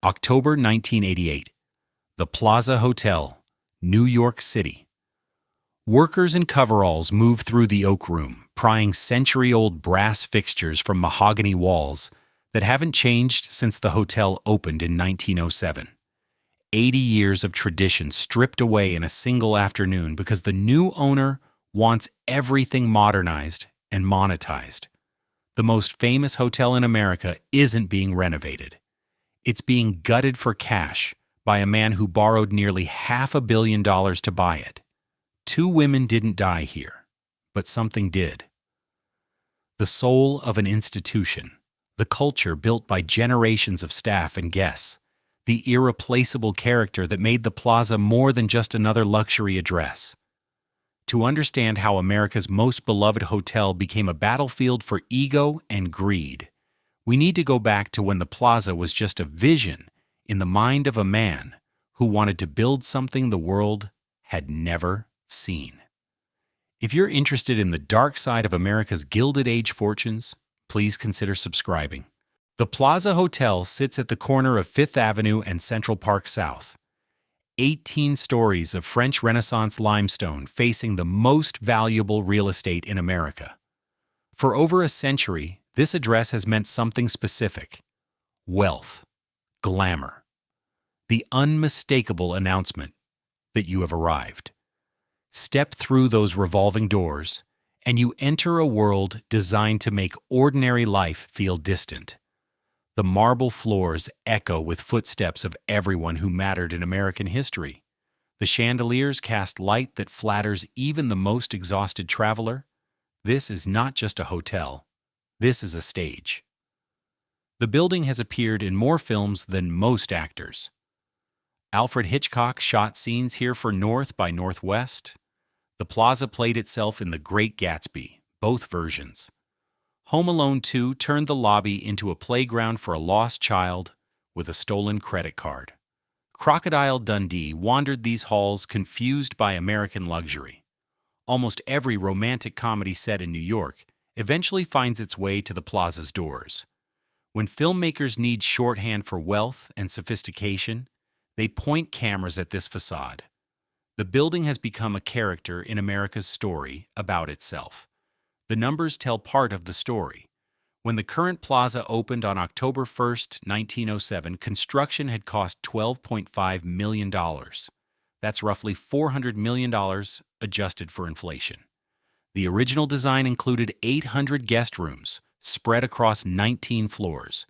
October 1988. The Plaza Hotel, New York City. Workers in coveralls move through the Oak Room, prying century-old brass fixtures from mahogany walls that haven't changed since the hotel opened in 1907. 80 years of tradition stripped away in a single afternoon because the new owner wants everything modernized and monetized. The most famous hotel in America isn't being renovated. It's being gutted for cash by a man who borrowed nearly $500 million to buy it. 2 women didn't die here, but something did. The soul of an institution, the culture built by generations of staff and guests, the irreplaceable character that made the Plaza more than just another luxury address. To understand how America's most beloved hotel became a battlefield for ego and greed, we need to go back to when the Plaza was just a vision in the mind of a man who wanted to build something the world had never seen. If you're interested in the dark side of America's Gilded Age fortunes, please consider subscribing. The Plaza Hotel sits at the corner of 5th Avenue and Central Park South. 18 stories of French Renaissance limestone facing the most valuable real estate in America. For over a century, this address has meant something specific: wealth, glamour, the unmistakable announcement that you have arrived. Step through those revolving doors, and you enter a world designed to make ordinary life feel distant. The marble floors echo with footsteps of everyone who mattered in American history. The chandeliers cast light that flatters even the most exhausted traveler. This is not just a hotel. This is a stage. The building has appeared in more films than most actors. Alfred Hitchcock shot scenes here for North by Northwest. The Plaza played itself in The Great Gatsby, both versions. Home Alone 2 turned the lobby into a playground for a lost child with a stolen credit card. Crocodile Dundee wandered these halls confused by American luxury. Almost every romantic comedy set in New York eventually finds its way to the Plaza's doors. When filmmakers need shorthand for wealth and sophistication, they point cameras at this facade. The building has become a character in America's story about itself. The numbers tell part of the story. When the current Plaza opened on October 1st, 1907, construction had cost $12.5 million. That's roughly $400 million adjusted for inflation. The original design included 800 guest rooms spread across 19 floors.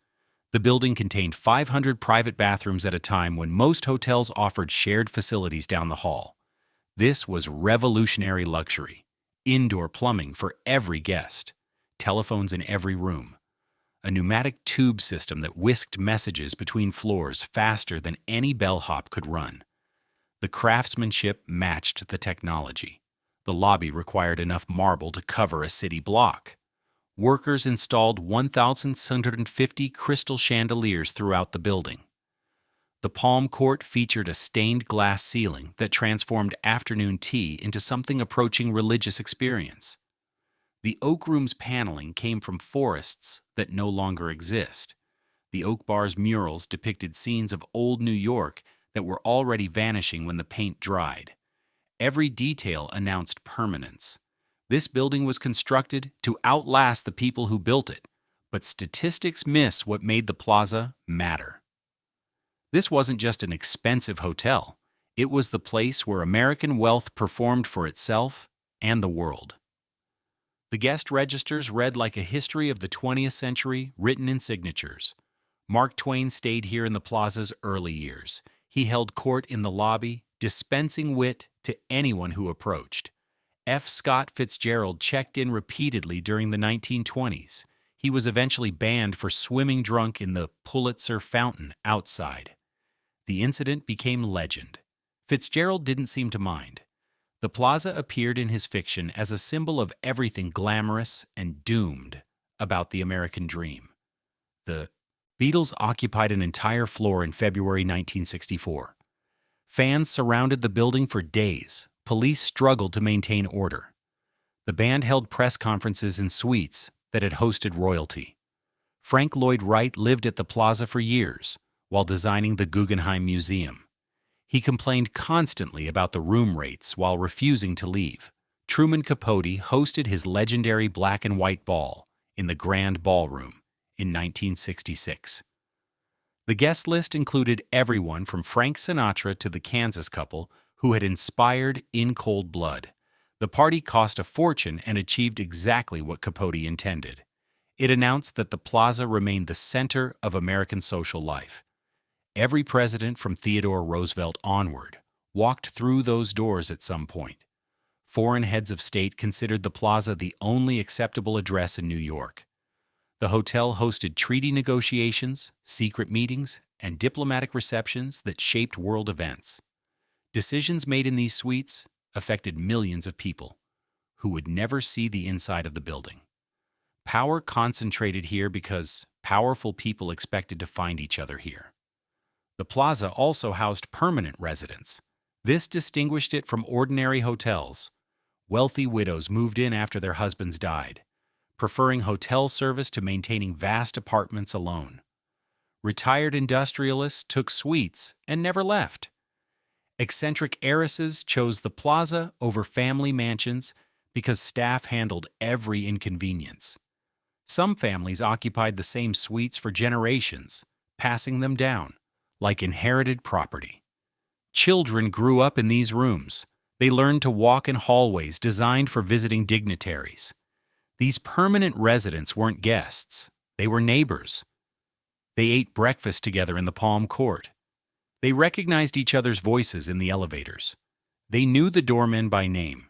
The building contained 500 private bathrooms at a time when most hotels offered shared facilities down the hall. This was revolutionary luxury. Indoor plumbing for every guest, telephones in every room, a pneumatic tube system that whisked messages between floors faster than any bellhop could run. The craftsmanship matched the technology. The lobby required enough marble to cover a city block. Workers installed 1,650 crystal chandeliers throughout the building. The Palm Court featured a stained glass ceiling that transformed afternoon tea into something approaching religious experience. The Oak Room's paneling came from forests that no longer exist. The Oak Bar's murals depicted scenes of old New York that were already vanishing when the paint dried. Every detail announced permanence. This building was constructed to outlast the people who built it, but statistics miss what made the Plaza matter. This wasn't just an expensive hotel. It was the place where American wealth performed for itself and the world. The guest registers read like a history of the 20th century written in signatures. Mark Twain stayed here in the Plaza's early years. He held court in the lobby, dispensing wit to anyone who approached. F. Scott Fitzgerald checked in repeatedly during the 1920s. He was eventually banned for swimming drunk in the Pulitzer Fountain outside. The incident became legend. Fitzgerald didn't seem to mind. The Plaza appeared in his fiction as a symbol of everything glamorous and doomed about the American dream. The Beatles occupied an entire floor in February 1964. Fans surrounded the building for days. Police struggled to maintain order. The band held press conferences in suites that had hosted royalty. Frank Lloyd Wright lived at the Plaza for years, while designing the Guggenheim Museum. He complained constantly about the room rates while refusing to leave. Truman Capote hosted his legendary black and white ball in the Grand Ballroom in 1966. The guest list included everyone from Frank Sinatra to the Kansas couple who had inspired In Cold Blood. The party cost a fortune and achieved exactly what Capote intended. It announced that the Plaza remained the center of American social life. Every president from Theodore Roosevelt onward walked through those doors at some point. Foreign heads of state considered the Plaza the only acceptable address in New York. The hotel hosted treaty negotiations, secret meetings, and diplomatic receptions that shaped world events. Decisions made in these suites affected millions of people who would never see the inside of the building. Power concentrated here because powerful people expected to find each other here. The Plaza also housed permanent residents. This distinguished it from ordinary hotels. Wealthy widows moved in after their husbands died, preferring hotel service to maintaining vast apartments alone. Retired industrialists took suites and never left. Eccentric heiresses chose the Plaza over family mansions because staff handled every inconvenience. Some families occupied the same suites for generations, passing them down like inherited property. Children grew up in these rooms. They learned to walk in hallways designed for visiting dignitaries. These permanent residents weren't guests. They were neighbors. They ate breakfast together in the Palm Court. They recognized each other's voices in the elevators. They knew the doormen by name.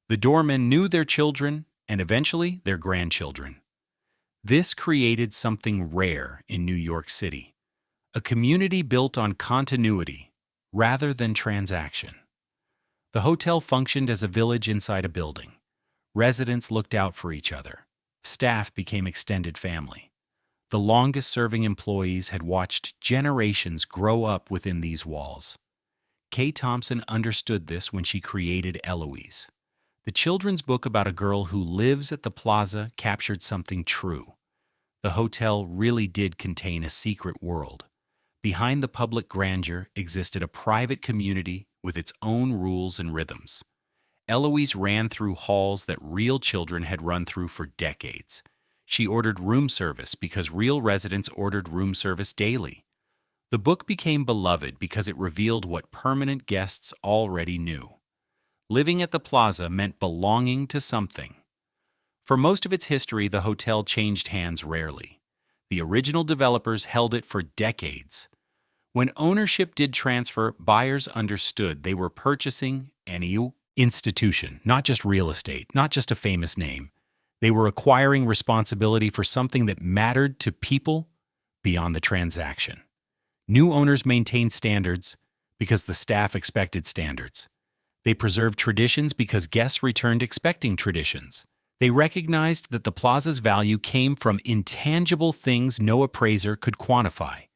The doormen knew their children and eventually their grandchildren. This created something rare in New York City, a community built on continuity rather than transaction. The hotel functioned as a village inside a building. Residents looked out for each other. Staff became extended family. The longest-serving employees had watched generations grow up within these walls. Kay Thompson understood this when she created Eloise. The children's book about a girl who lives at the Plaza captured something true. The hotel really did contain a secret world. Behind the public grandeur existed a private community with its own rules and rhythms. Eloise ran through halls that real children had run through for decades. She ordered room service because real residents ordered room service daily. The book became beloved because it revealed what permanent guests already knew. Living at the Plaza meant belonging to something. For most of its history, the hotel changed hands rarely. The original developers held it for decades. When ownership did transfer, buyers understood they were purchasing an institution, not just real estate, not just a famous name. They were acquiring responsibility for something that mattered to people beyond the transaction. New owners maintained standards because the staff expected standards. They preserved traditions because guests returned expecting traditions. They recognized that the Plaza's value came from intangible things no appraiser could quantify.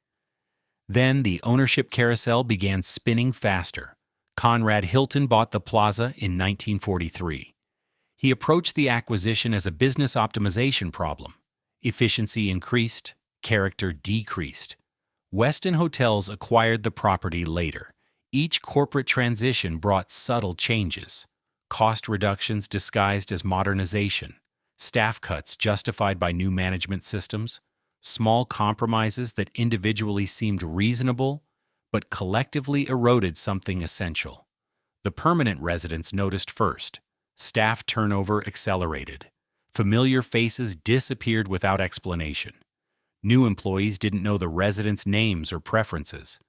Then the ownership carousel began spinning faster. Conrad Hilton bought the Plaza in 1943. He approached the acquisition as a business optimization problem. Efficiency increased, character decreased. Westin Hotels acquired the property later. Each corporate transition brought subtle changes. Cost reductions disguised as modernization. Staff cuts justified by new management systems. Small compromises that individually seemed reasonable, but collectively eroded something essential. The permanent residents noticed first. Staff turnover accelerated. Familiar faces disappeared without explanation. New employees didn't know the residents' names or preferences.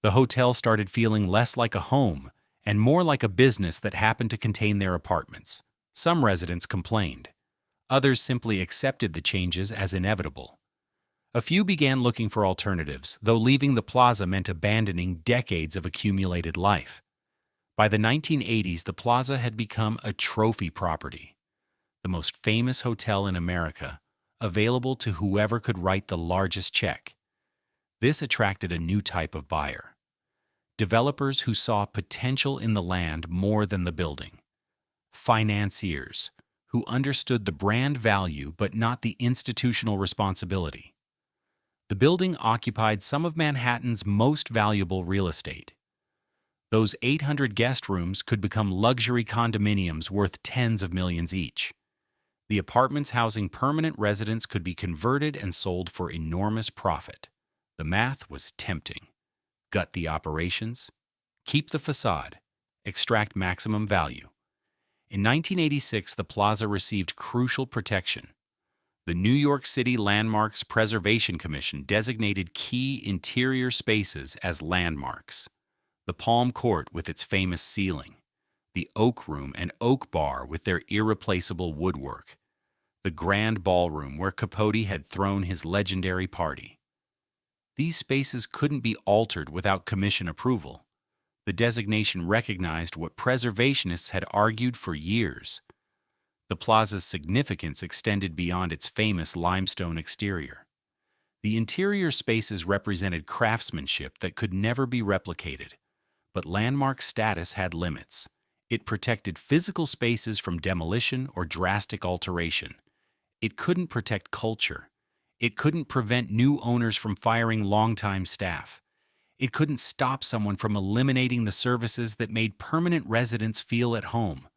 The hotel started feeling less like a home and more like a business that happened to contain their apartments. Some residents complained. Others simply accepted the changes as inevitable. A few began looking for alternatives, though leaving the Plaza meant abandoning decades of accumulated life. By the 1980s, the Plaza had become a trophy property, the most famous hotel in America, available to whoever could write the largest check. This attracted a new type of buyer. Developers who saw potential in the land more than the building. Financiers who understood the brand value but not the institutional responsibility. The building occupied some of Manhattan's most valuable real estate. Those 800 guest rooms could become luxury condominiums worth tens of millions each. The apartments housing permanent residents could be converted and sold for enormous profit. The math was tempting. Gut the operations, keep the facade, extract maximum value. In 1986, the Plaza received crucial protection. The New York City Landmarks Preservation Commission designated key interior spaces as landmarks. The Palm Court with its famous ceiling, the Oak Room and Oak Bar with their irreplaceable woodwork, the Grand Ballroom where Capote had thrown his legendary party. These spaces couldn't be altered without commission approval. The designation recognized what preservationists had argued for years. The Plaza's significance extended beyond its famous limestone exterior. The interior spaces represented craftsmanship that could never be replicated. But landmark status had limits. It protected physical spaces from demolition or drastic alteration. It couldn't protect culture. It couldn't prevent new owners from firing longtime staff. It couldn't stop someone from eliminating the services that made permanent residents feel at home.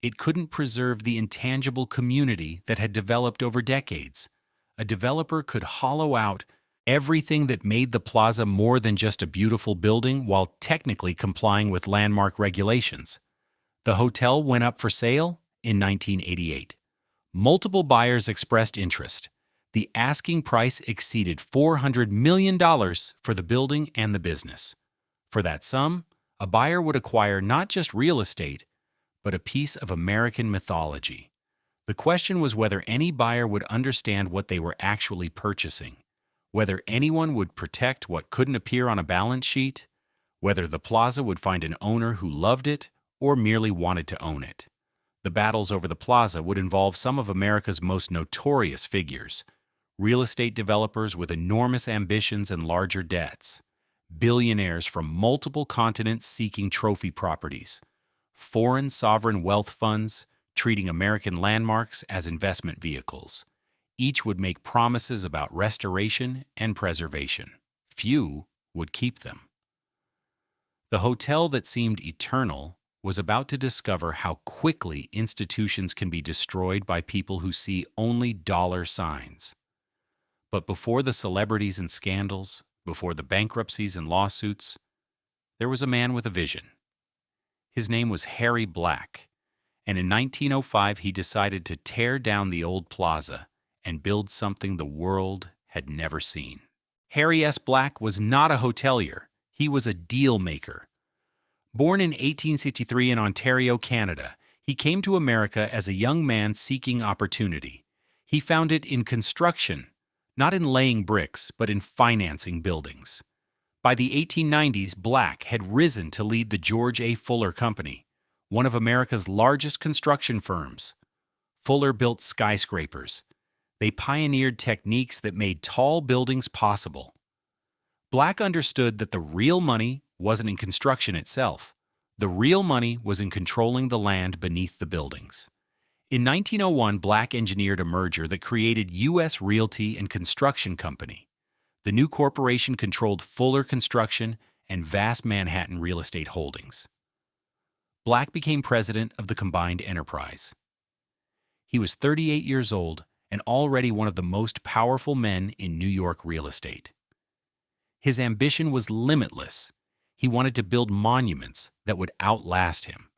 It couldn't preserve the intangible community that had developed over decades. A developer could hollow out everything that made the Plaza more than just a beautiful building while technically complying with landmark regulations. The hotel went up for sale in 1988. Multiple buyers expressed interest. The asking price exceeded $400 million for the building and the business. For that sum, a buyer would acquire not just real estate, but a piece of American mythology. The question was whether any buyer would understand what they were actually purchasing, whether anyone would protect what couldn't appear on a balance sheet, whether the Plaza would find an owner who loved it or merely wanted to own it. The battles over the Plaza would involve some of America's most notorious figures: real estate developers with enormous ambitions and larger debts, billionaires from multiple continents seeking trophy properties, foreign sovereign wealth funds treating American landmarks as investment vehicles. Each would make promises about restoration and preservation. Few would keep them. The hotel that seemed eternal was about to discover how quickly institutions can be destroyed by people who see only dollar signs. But before the celebrities and scandals, before the bankruptcies and lawsuits, there was a man with a vision. His name was Harry Black, and in 1905 he decided to tear down the old Plaza and build something the world had never seen. Harry S. Black was not a hotelier. He was a deal maker. Born in 1863 in Ontario, Canada, he came to America as a young man seeking opportunity. He found it in construction, not in laying bricks, but in financing buildings. By the 1890s, Black had risen to lead the George A. Fuller Company, one of America's largest construction firms. Fuller built skyscrapers. They pioneered techniques that made tall buildings possible. Black understood that the real money wasn't in construction itself. The real money was in controlling the land beneath the buildings. In 1901, Black engineered a merger that created U.S. Realty and Construction Company. The new corporation controlled Fuller Construction and vast Manhattan real estate holdings. Black became president of the combined enterprise. He was 38 years old and already one of the most powerful men in New York real estate. His ambition was limitless. He wanted to build monuments that would outlast him.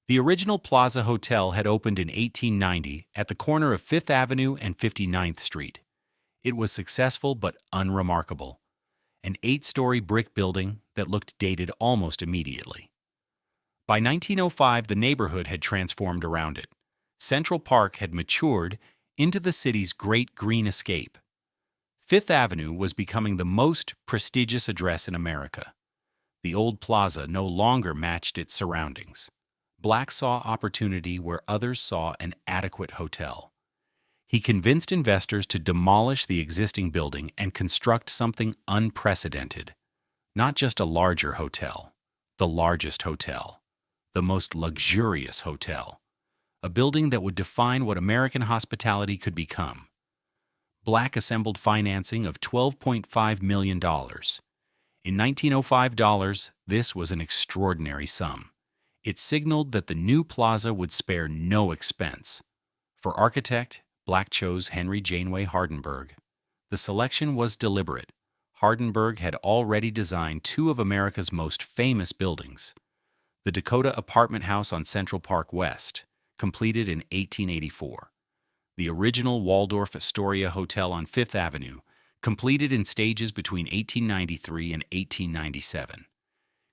The original Plaza Hotel had opened in 1890 at the corner of 5th Avenue and 59th Street. It was successful but unremarkable, an 8-story brick building that looked dated almost immediately. By 1905, the neighborhood had transformed around it. Central Park had matured into the city's great green escape. 5th Avenue was becoming the most prestigious address in America. The old Plaza no longer matched its surroundings. Black saw opportunity where others saw an adequate hotel. He convinced investors to demolish the existing building and construct something unprecedented. Not just a larger hotel, the largest hotel, the most luxurious hotel, a building that would define what American hospitality could become. Black assembled financing of $12.5 million. In 1905 dollars, this was an extraordinary sum. It signaled that the new plaza would spare no expense. For architect, Black chose Henry Janeway Hardenberg. The selection was deliberate. Hardenberg had already designed two of America's most famous buildings. The Dakota apartment house on Central Park West, completed in 1884. The original Waldorf Astoria Hotel on Fifth Avenue, completed in stages between 1893 and 1897.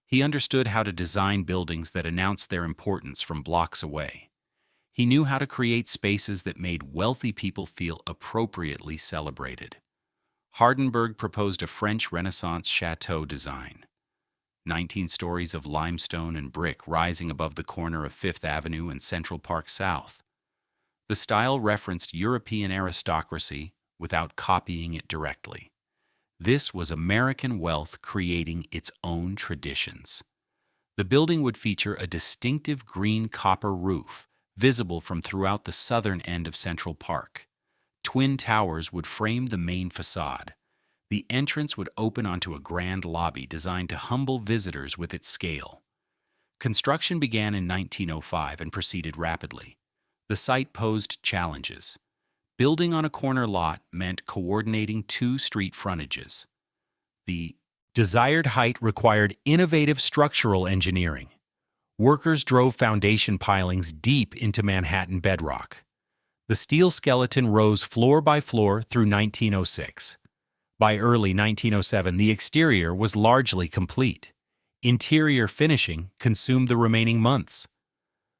He understood how to design buildings that announced their importance from blocks away. He knew how to create spaces that made wealthy people feel appropriately celebrated. Hardenberg proposed a French Renaissance chateau design. 19 stories of limestone and brick rising above the corner of Fifth Avenue and Central Park South. The style referenced European aristocracy without copying it directly. This was American wealth creating its own traditions. The building would feature a distinctive green copper roof, visible from throughout the southern end of Central Park. Twin towers would frame the main facade. The entrance would open onto a grand lobby designed to humble visitors with its scale. Construction began in 1905 and proceeded rapidly. The site posed challenges. Building on a corner lot meant coordinating two street frontages. The desired height required innovative structural engineering. Workers drove foundation pilings deep into Manhattan bedrock. The steel skeleton rose floor by floor through 1906. By early 1907, the exterior was largely complete. Interior finishing consumed the remaining months.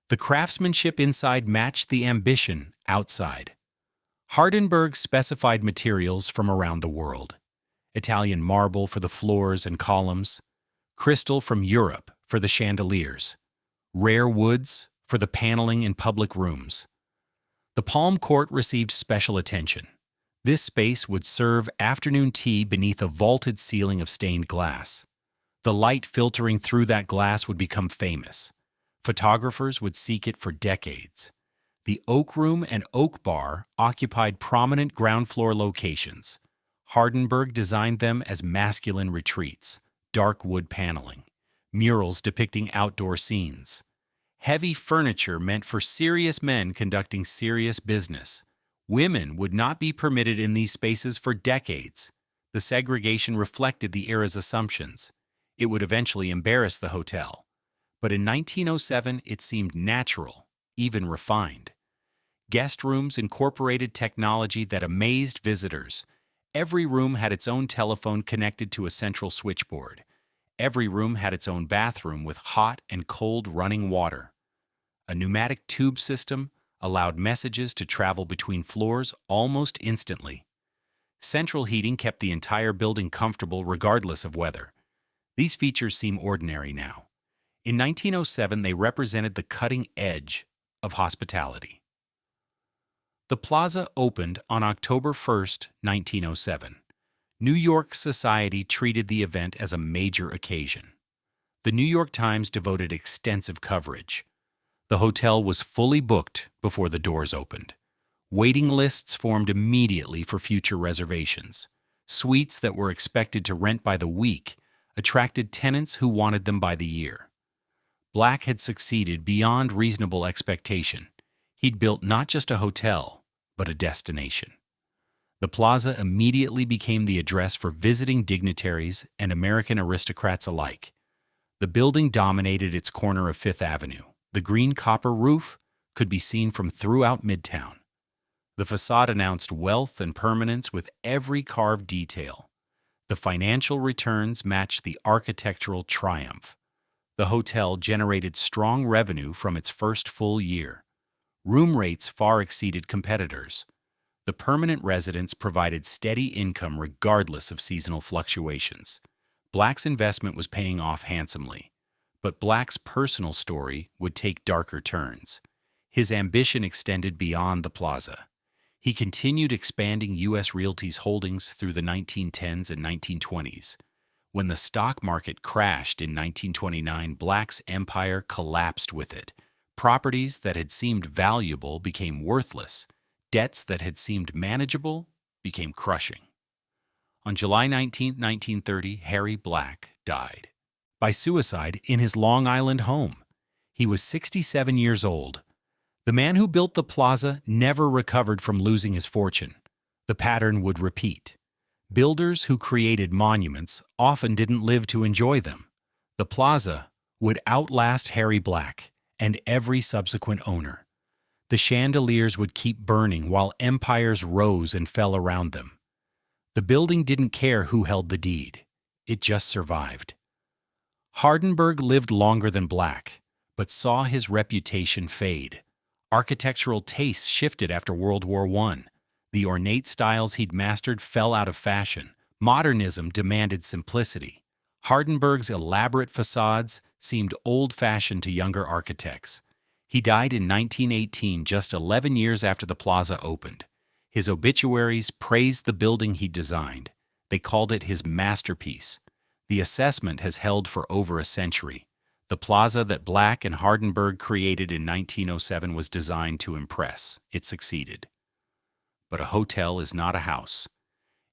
The craftsmanship inside matched the ambition outside. Hardenberg specified materials from around the world. Italian marble for the floors and columns, crystal from Europe for the chandeliers, rare woods for the paneling in public rooms. The Palm Court received special attention. This space would serve afternoon tea beneath a vaulted ceiling of stained glass. The light filtering through that glass would become famous. Photographers would seek it for decades. The Oak Room and Oak Bar occupied prominent ground floor locations. Hardenberg designed them as masculine retreats, dark wood paneling, murals depicting outdoor scenes. Heavy furniture meant for serious men conducting serious business. Women would not be permitted in these spaces for decades. The segregation reflected the era's assumptions. It would eventually embarrass the hotel. But in 1907, it seemed natural, even refined. Guest rooms incorporated technology that amazed visitors. Every room had its own telephone connected to a central switchboard. Every room had its own bathroom with hot and cold running water. A pneumatic tube system allowed messages to travel between floors almost instantly. Central heating kept the entire building comfortable regardless of weather. These features seem ordinary now. In 1907, they represented the cutting edge of hospitality. The Plaza opened on October 1, 1907. New York society treated the event as a major occasion. The New York Times devoted extensive coverage. The hotel was fully booked before the doors opened. Waiting lists formed immediately for future reservations. Suites that were expected to rent by the week attracted tenants who wanted them by the year. Black had succeeded beyond reasonable expectation. He'd built not just a hotel, but a destination. The Plaza immediately became the address for visiting dignitaries and American aristocrats alike. The building dominated its corner of Fifth Avenue. The green copper roof could be seen from throughout Midtown. The facade announced wealth and permanence with every carved detail. The financial returns matched the architectural triumph. The hotel generated strong revenue from its first full year. Room rates far exceeded competitors. The permanent residents provided steady income regardless of seasonal fluctuations. Black's investment was paying off handsomely. But Black's personal story would take darker turns. His ambition extended beyond the Plaza. He continued expanding U.S. Realty's holdings through the 1910s and 1920s. When the stock market crashed in 1929, Black's empire collapsed with it. Properties that had seemed valuable became worthless. Debts that had seemed manageable became crushing. On July 19, 1930, Harry Black died by suicide in his Long Island home. He was 67 years old. The man who built the Plaza never recovered from losing his fortune. The pattern would repeat. Builders who created monuments often didn't live to enjoy them. The Plaza would outlast Harry Black and every subsequent owner. The chandeliers would keep burning while empires rose and fell around them. The building didn't care who held the deed. It just survived. Hardenberg lived longer than Black, but saw his reputation fade. Architectural tastes shifted after World War I. The ornate styles he'd mastered fell out of fashion. Modernism demanded simplicity. Hardenberg's elaborate facades seemed old-fashioned to younger architects. He died in 1918, just 11 years after the Plaza opened. His obituaries praised the building he designed. They called it his masterpiece. The assessment has held for over a century. The Plaza that Black and Hardenberg created in 1907 was designed to impress. It succeeded. But a hotel is not a house.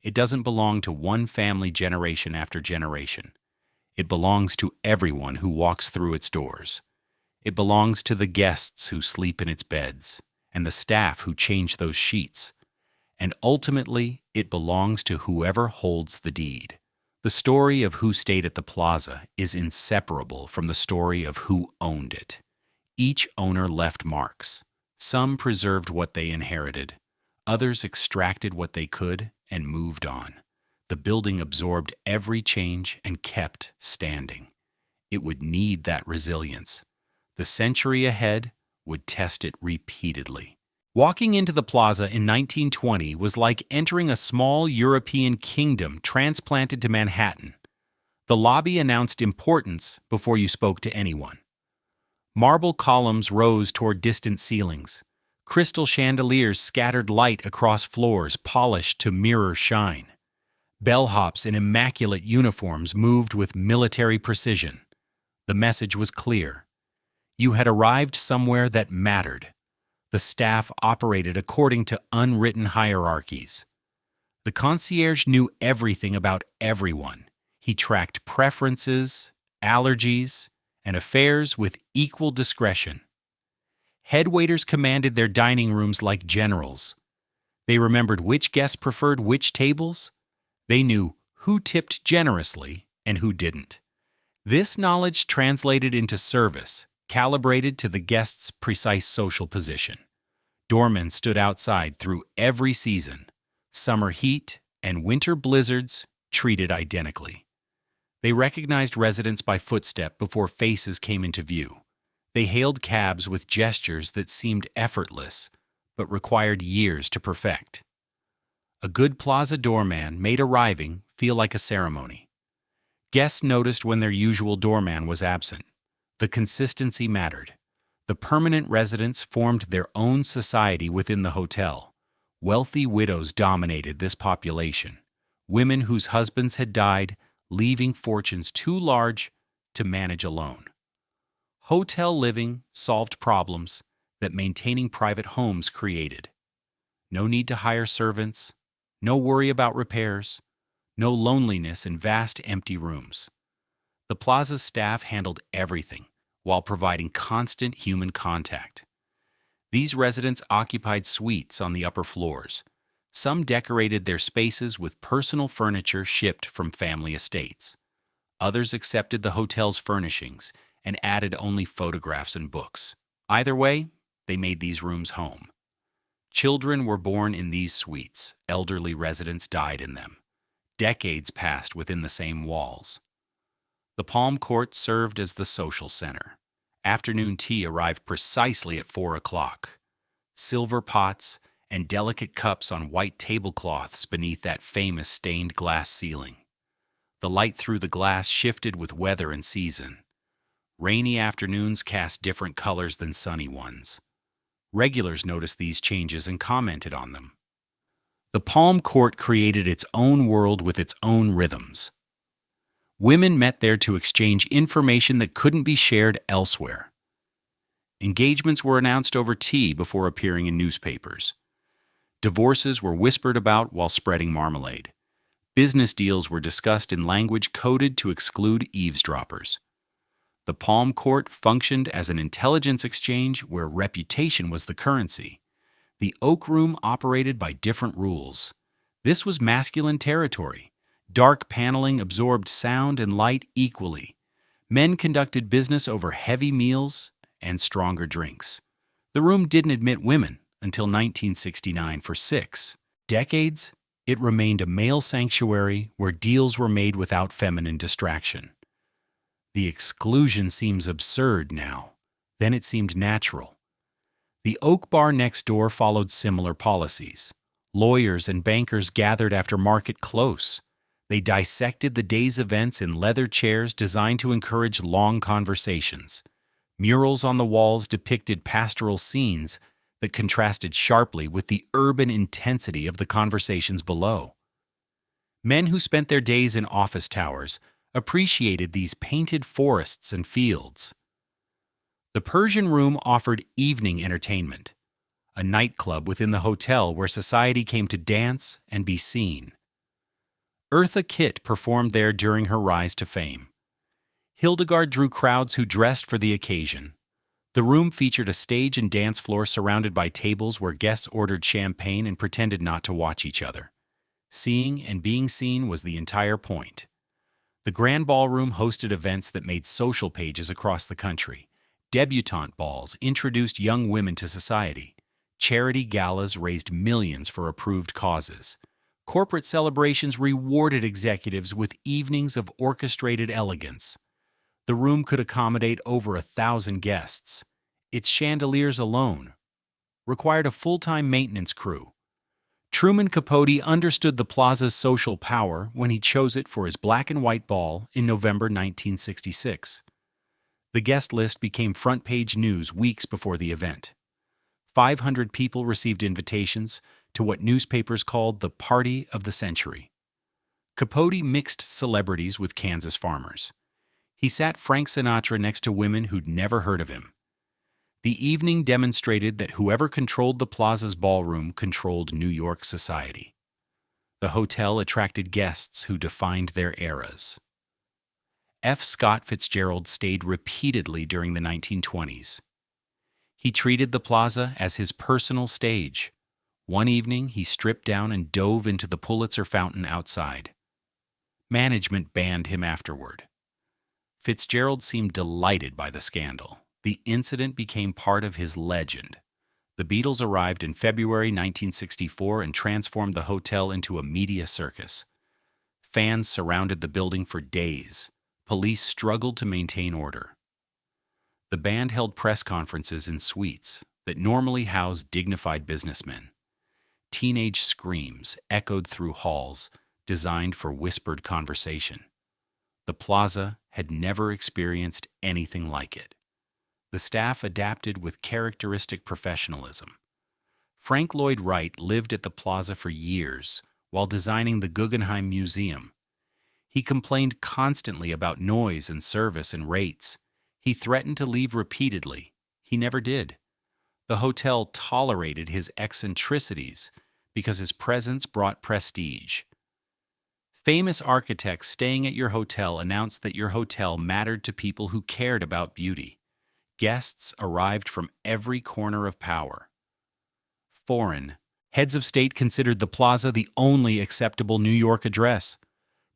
It doesn't belong to one family generation after generation. It belongs to everyone who walks through its doors. It belongs to the guests who sleep in its beds, and the staff who change those sheets. And ultimately, it belongs to whoever holds the deed. The story of who stayed at the Plaza is inseparable from the story of who owned it. Each owner left marks. Some preserved what they inherited. Others extracted what they could and moved on. The building absorbed every change and kept standing. It would need that resilience. The century ahead would test it repeatedly. Walking into the Plaza in 1920 was like entering a small European kingdom transplanted to Manhattan. The lobby announced importance before you spoke to anyone. Marble columns rose toward distant ceilings. Crystal chandeliers scattered light across floors polished to mirror shine. Bellhops in immaculate uniforms moved with military precision. The message was clear. You had arrived somewhere that mattered. The staff operated according to unwritten hierarchies. The concierge knew everything about everyone. He tracked preferences, allergies, and affairs with equal discretion. Head waiters commanded their dining rooms like generals. They remembered which guests preferred which tables. They knew who tipped generously and who didn't. This knowledge translated into service, calibrated to the guest's precise social position. Doormen stood outside through every season. Summer heat and winter blizzards treated identically. They recognized residents by footstep before faces came into view. They hailed cabs with gestures that seemed effortless, but required years to perfect. A good Plaza doorman made arriving feel like a ceremony. Guests noticed when their usual doorman was absent. The consistency mattered. The permanent residents formed their own society within the hotel. Wealthy widows dominated this population, women whose husbands had died, leaving fortunes too large to manage alone. Hotel living solved problems that maintaining private homes created. No need to hire servants, no worry about repairs, no loneliness in vast empty rooms. The Plaza's staff handled everything while providing constant human contact. These residents occupied suites on the upper floors. Some decorated their spaces with personal furniture shipped from family estates. Others accepted the hotel's furnishings and added only photographs and books. Either way, they made these rooms home. Children were born in these suites. Elderly residents died in them. Decades passed within the same walls. The Palm Court served as the social center. Afternoon tea arrived precisely at 4 o'clock. Silver pots and delicate cups on white tablecloths beneath that famous stained glass ceiling. The light through the glass shifted with weather and season. Rainy afternoons cast different colors than sunny ones. Regulars noticed these changes and commented on them. The Palm Court created its own world with its own rhythms. Women met there to exchange information that couldn't be shared elsewhere. Engagements were announced over tea before appearing in newspapers. Divorces were whispered about while spreading marmalade. Business deals were discussed in language coded to exclude eavesdroppers. The Palm Court functioned as an intelligence exchange where reputation was the currency. The Oak Room operated by different rules. This was masculine territory. Dark paneling absorbed sound and light equally. Men conducted business over heavy meals and stronger drinks. The room didn't admit women until 1969 for 6 decades. It remained a male sanctuary where deals were made without feminine distraction. The exclusion seems absurd now. Then it seemed natural. The Oak Bar next door followed similar policies. Lawyers and bankers gathered after market close. They dissected the day's events in leather chairs designed to encourage long conversations. Murals on the walls depicted pastoral scenes that contrasted sharply with the urban intensity of the conversations below. Men who spent their days in office towers appreciated these painted forests and fields. The Persian Room offered evening entertainment, a nightclub within the hotel where society came to dance and be seen. Eartha Kitt performed there during her rise to fame. Hildegard drew crowds who dressed for the occasion. The room featured a stage and dance floor surrounded by tables where guests ordered champagne and pretended not to watch each other. Seeing and being seen was the entire point. The Grand Ballroom hosted events that made social pages across the country. Debutante balls introduced young women to society. Charity galas raised millions for approved causes. Corporate celebrations rewarded executives with evenings of orchestrated elegance. The room could accommodate over 1,000 guests. Its chandeliers alone required a full-time maintenance crew. Truman Capote understood the Plaza's social power when he chose it for his black and white ball in November 1966. The guest list became front-page news weeks before the event. 500 people received invitations to what newspapers called the Party of the Century. Capote mixed celebrities with Kansas farmers. He sat Frank Sinatra next to women who'd never heard of him. The evening demonstrated that whoever controlled the Plaza's ballroom controlled New York society. The hotel attracted guests who defined their eras. F. Scott Fitzgerald stayed repeatedly during the 1920s. He treated the Plaza as his personal stage. One evening, he stripped down and dove into the Pulitzer fountain outside. Management banned him afterward. Fitzgerald seemed delighted by the scandal. The incident became part of his legend. The Beatles arrived in February 1964 and transformed the hotel into a media circus. Fans surrounded the building for days. Police struggled to maintain order. The band held press conferences in suites that normally housed dignified businessmen. Teenage screams echoed through halls designed for whispered conversation. The Plaza had never experienced anything like it. The staff adapted with characteristic professionalism. Frank Lloyd Wright lived at the Plaza for years while designing the Guggenheim Museum. He complained constantly about noise and service and rates. He threatened to leave repeatedly. He never did. The hotel tolerated his eccentricities because his presence brought prestige. Famous architects staying at your hotel announced that your hotel mattered to people who cared about beauty. Guests arrived from every corner of power. Foreign heads of state considered the Plaza the only acceptable New York address.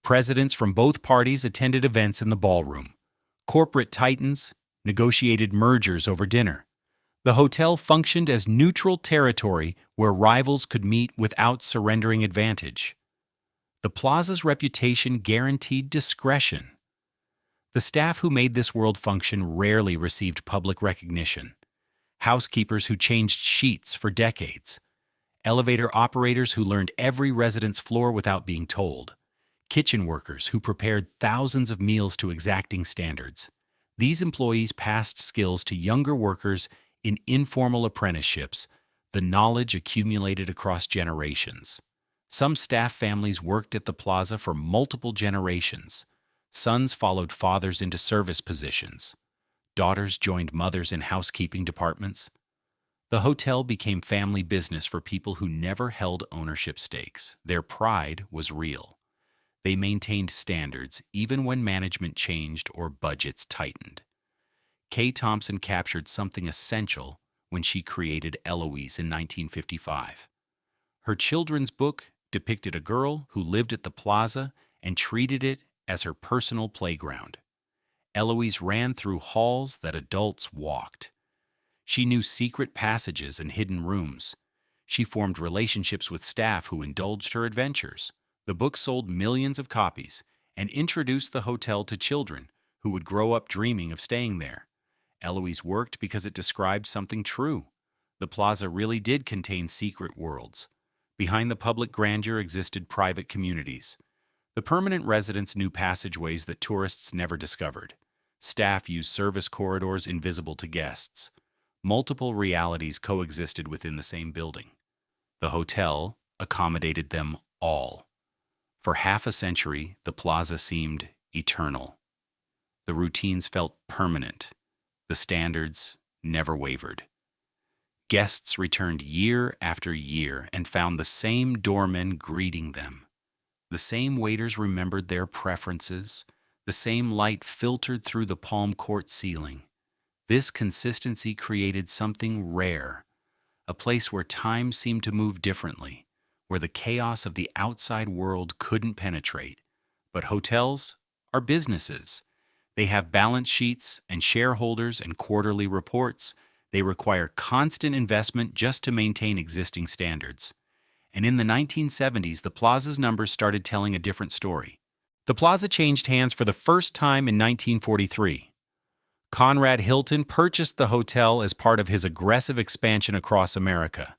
Presidents from both parties attended events in the ballroom. Corporate titans negotiated mergers over dinner. The hotel functioned as neutral territory where rivals could meet without surrendering advantage. The Plaza's reputation guaranteed discretion. The staff who made this world function rarely received public recognition. Housekeepers who changed sheets for decades. Elevator operators who learned every resident's floor without being told. Kitchen workers who prepared thousands of meals to exacting standards. These employees passed skills to younger workers in informal apprenticeships, the knowledge accumulated across generations. Some staff families worked at the Plaza for multiple generations. Sons followed fathers into service positions. Daughters joined mothers in housekeeping departments. The hotel became family business for people who never held ownership stakes. Their pride was real. They maintained standards even when management changed or budgets tightened. Kay Thompson captured something essential when she created Eloise in 1955. Her children's book depicted a girl who lived at the Plaza and treated it as her personal playground. Eloise ran through halls that adults walked. She knew secret passages and hidden rooms. She formed relationships with staff who indulged her adventures. The book sold millions of copies and introduced the hotel to children who would grow up dreaming of staying there. Eloise worked because it described something true. The Plaza really did contain secret worlds. Behind the public grandeur existed private communities. The permanent residents knew passageways that tourists never discovered. Staff used service corridors invisible to guests. Multiple realities coexisted within the same building. The hotel accommodated them all. For half a century, the Plaza seemed eternal. The routines felt permanent. The standards never wavered. Guests returned year after year and found the same doormen greeting them. The same waiters remembered their preferences. The same light filtered through the palm court ceiling. This consistency created something rare, a place where time seemed to move differently, where the chaos of the outside world couldn't penetrate. But hotels are businesses. They have balance sheets and shareholders and quarterly reports. They require constant investment just to maintain existing standards. And in the 1970s, the Plaza's numbers started telling a different story. The Plaza changed hands for the first time in 1943. Conrad Hilton purchased the hotel as part of his aggressive expansion across America.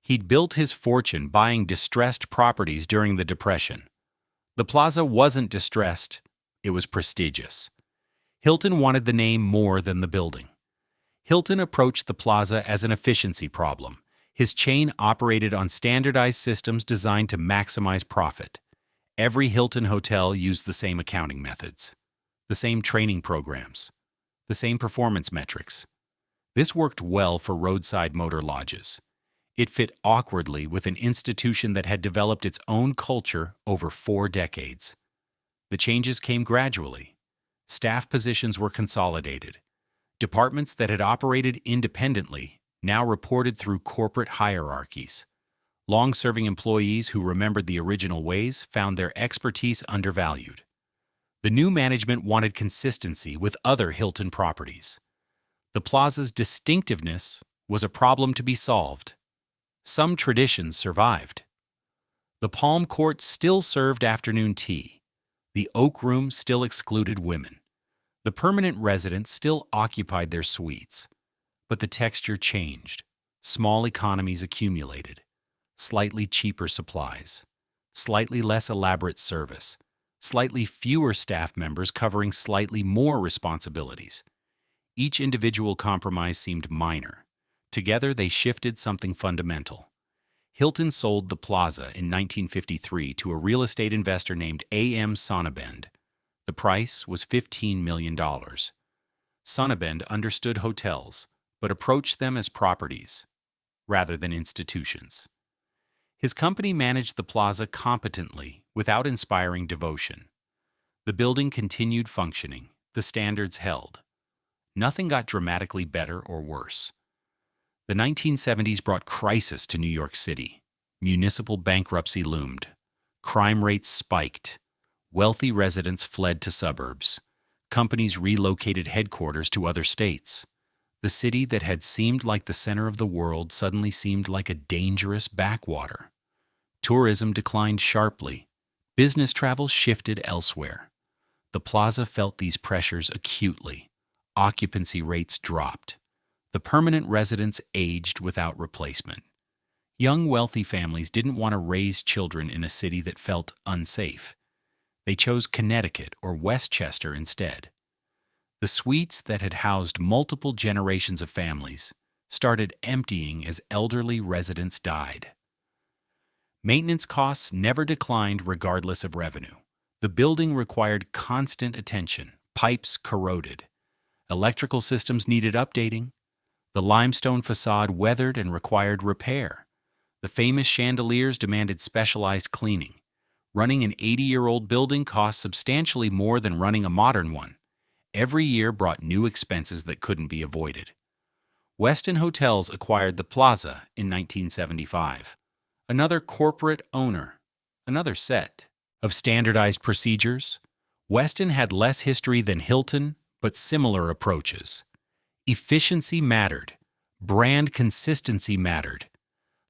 He'd built his fortune buying distressed properties during the Depression. The Plaza wasn't distressed, it was prestigious. Hilton wanted the name more than the building. Hilton approached the Plaza as an efficiency problem. His chain operated on standardized systems designed to maximize profit. Every Hilton hotel used the same accounting methods, the same training programs, the same performance metrics. This worked well for roadside motor lodges. It fit awkwardly with an institution that had developed its own culture over 4 decades. The changes came gradually. Staff positions were consolidated. Departments that had operated independently now reported through corporate hierarchies. Long-serving employees who remembered the original ways found their expertise undervalued. The new management wanted consistency with other Hilton properties. The Plaza's distinctiveness was a problem to be solved. Some traditions survived. The Palm Court still served afternoon tea. The Oak Room still excluded women. The permanent residents still occupied their suites. But the texture changed. Small economies accumulated. Slightly cheaper supplies. Slightly less elaborate service. Slightly fewer staff members covering slightly more responsibilities. Each individual compromise seemed minor. Together they shifted something fundamental. Hilton sold the Plaza in 1953 to a real estate investor named A.M. Sonnabend. The price was $15 million. Sonnabend understood hotels, but approached them as properties, rather than institutions. His company managed the Plaza competently, without inspiring devotion. The building continued functioning. The standards held. Nothing got dramatically better or worse. The 1970s brought crisis to New York City. Municipal bankruptcy loomed. Crime rates spiked. Wealthy residents fled to suburbs. Companies relocated headquarters to other states. The city that had seemed like the center of the world suddenly seemed like a dangerous backwater. Tourism declined sharply. Business travel shifted elsewhere. The Plaza felt these pressures acutely. Occupancy rates dropped. The permanent residents aged without replacement. Young, wealthy families didn't want to raise children in a city that felt unsafe. They chose Connecticut or Westchester instead. The suites that had housed multiple generations of families started emptying as elderly residents died. Maintenance costs never declined regardless of revenue. The building required constant attention. Pipes corroded. Electrical systems needed updating. The limestone facade weathered and required repair. The famous chandeliers demanded specialized cleaning. Running an 80-year-old building cost substantially more than running a modern one. Every year brought new expenses that couldn't be avoided. Westin Hotels acquired the Plaza in 1975. Another corporate owner, another set of standardized procedures. Westin had less history than Hilton, but similar approaches. Efficiency mattered. Brand consistency mattered.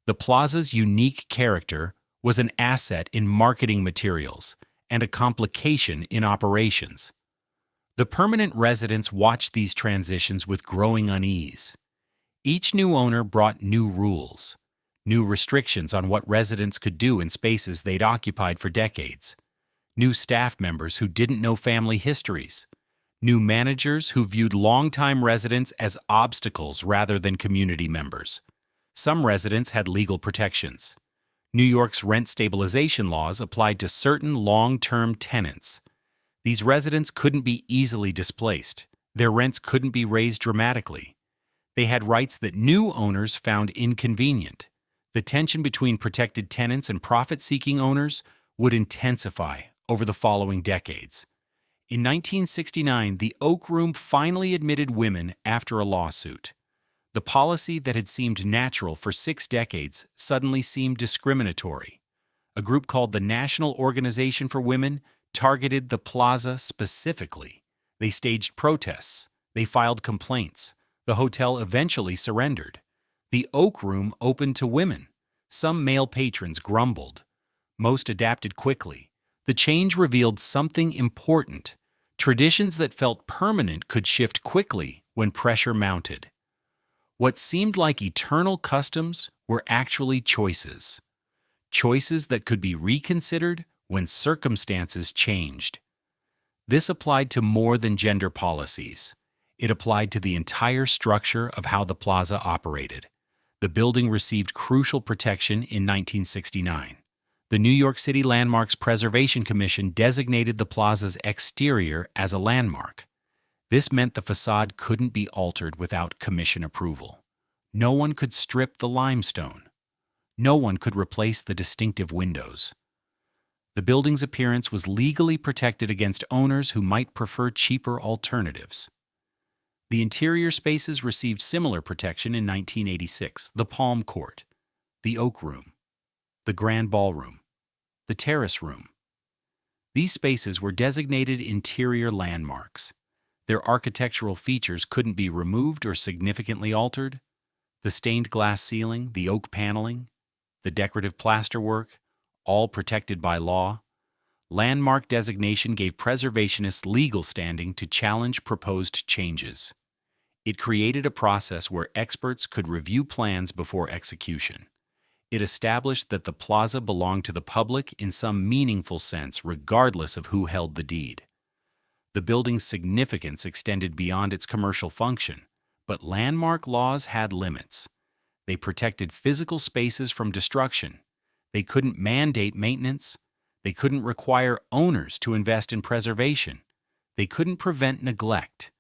The Plaza's unique character was an asset in marketing materials and a complication in operations. The permanent residents watched these transitions with growing unease. Each new owner brought new rules, new restrictions on what residents could do in spaces they'd occupied for decades, new staff members who didn't know family histories, new managers who viewed longtime residents as obstacles rather than community members. Some residents had legal protections. New York's rent stabilization laws applied to certain long-term tenants. These residents couldn't be easily displaced. Their rents couldn't be raised dramatically. They had rights that new owners found inconvenient. The tension between protected tenants and profit-seeking owners would intensify over the following decades. In 1969, the Oak Room finally admitted women after a lawsuit. The policy that had seemed natural for 6 decades suddenly seemed discriminatory. A group called the National Organization for Women targeted the Plaza specifically. They staged protests. They filed complaints. The hotel eventually surrendered. The Oak Room opened to women. Some male patrons grumbled. Most adapted quickly. The change revealed something important. Traditions that felt permanent could shift quickly when pressure mounted. What seemed like eternal customs were actually choices. Choices that could be reconsidered when circumstances changed. This applied to more than gender policies. It applied to the entire structure of how the Plaza operated. The building received crucial protection in 1969. The New York City Landmarks Preservation Commission designated the Plaza's exterior as a landmark. This meant the facade couldn't be altered without commission approval. No one could strip the limestone. No one could replace the distinctive windows. The building's appearance was legally protected against owners who might prefer cheaper alternatives. The interior spaces received similar protection in 1986, the Palm Court, the Oak Room, the Grand Ballroom, the Terrace Room. These spaces were designated interior landmarks. Their architectural features couldn't be removed or significantly altered. The stained glass ceiling, the oak paneling, the decorative plasterwork, all protected by law. Landmark designation gave preservationists legal standing to challenge proposed changes. It created a process where experts could review plans before execution. It established that the Plaza belonged to the public in some meaningful sense, regardless of who held the deed. The building's significance extended beyond its commercial function, but landmark laws had limits. They protected physical spaces from destruction. They couldn't mandate maintenance. They couldn't require owners to invest in preservation. They couldn't prevent neglect.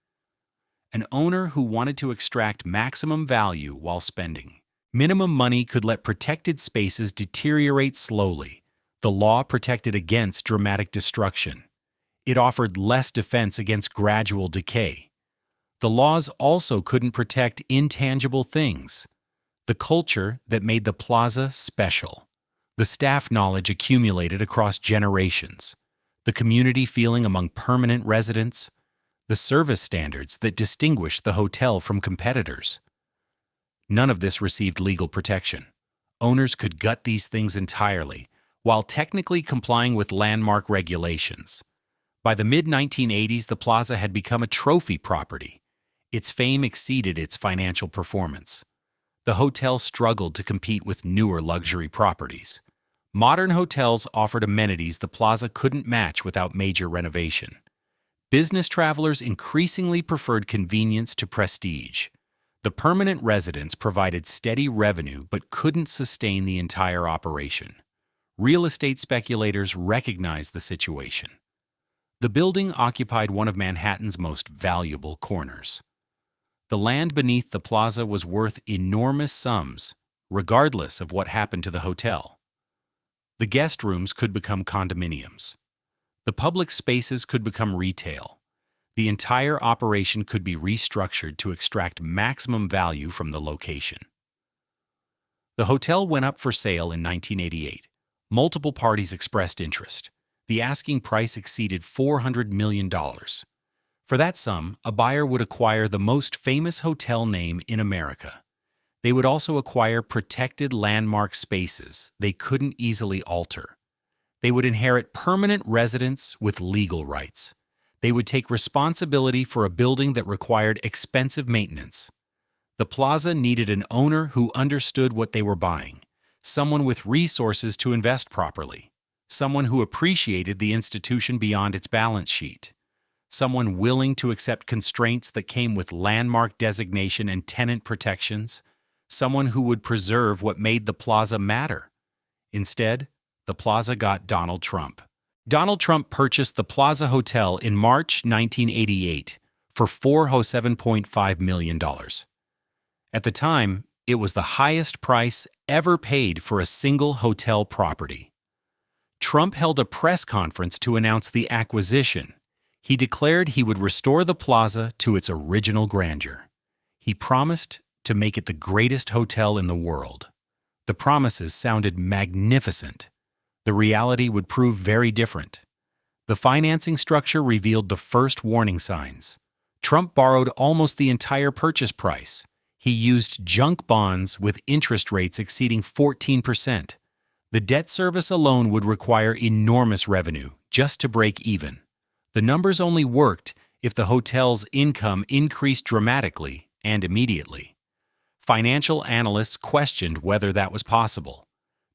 An owner who wanted to extract maximum value while spending minimum money could let protected spaces deteriorate slowly. The law protected against dramatic destruction. It offered less defense against gradual decay. The laws also couldn't protect intangible things. The culture that made the Plaza special. The staff knowledge accumulated across generations. The community feeling among permanent residents. The service standards that distinguished the hotel from competitors. None of this received legal protection. Owners could gut these things entirely, while technically complying with landmark regulations. By the mid-1980s, the Plaza had become a trophy property. Its fame exceeded its financial performance. The hotel struggled to compete with newer luxury properties. Modern hotels offered amenities the Plaza couldn't match without major renovation. Business travelers increasingly preferred convenience to prestige. The permanent residents provided steady revenue but couldn't sustain the entire operation. Real estate speculators recognized the situation. The building occupied one of Manhattan's most valuable corners. The land beneath the plaza was worth enormous sums, regardless of what happened to the hotel. The guest rooms could become condominiums. The public spaces could become retail. The entire operation could be restructured to extract maximum value from the location. The hotel went up for sale in 1988. Multiple parties expressed interest. The asking price exceeded $400 million. For that sum, a buyer would acquire the most famous hotel name in America. They would also acquire protected landmark spaces they couldn't easily alter. They would inherit permanent residence with legal rights. They would take responsibility for a building that required expensive maintenance. The plaza needed an owner who understood what they were buying, someone with resources to invest properly, someone who appreciated the institution beyond its balance sheet, someone willing to accept constraints that came with landmark designation and tenant protections, someone who would preserve what made the plaza matter. Instead, the plaza got Donald Trump. Donald Trump purchased the Plaza Hotel in March 1988 for $407.5 million. At the time, it was the highest price ever paid for a single hotel property. Trump held a press conference to announce the acquisition. He declared he would restore the plaza to its original grandeur. He promised to make it the greatest hotel in the world. The promises sounded magnificent. The reality would prove very different. The financing structure revealed the first warning signs. Trump borrowed almost the entire purchase price. He used junk bonds with interest rates exceeding 14%. The debt service alone would require enormous revenue just to break even. The numbers only worked if the hotel's income increased dramatically and immediately. Financial analysts questioned whether that was possible.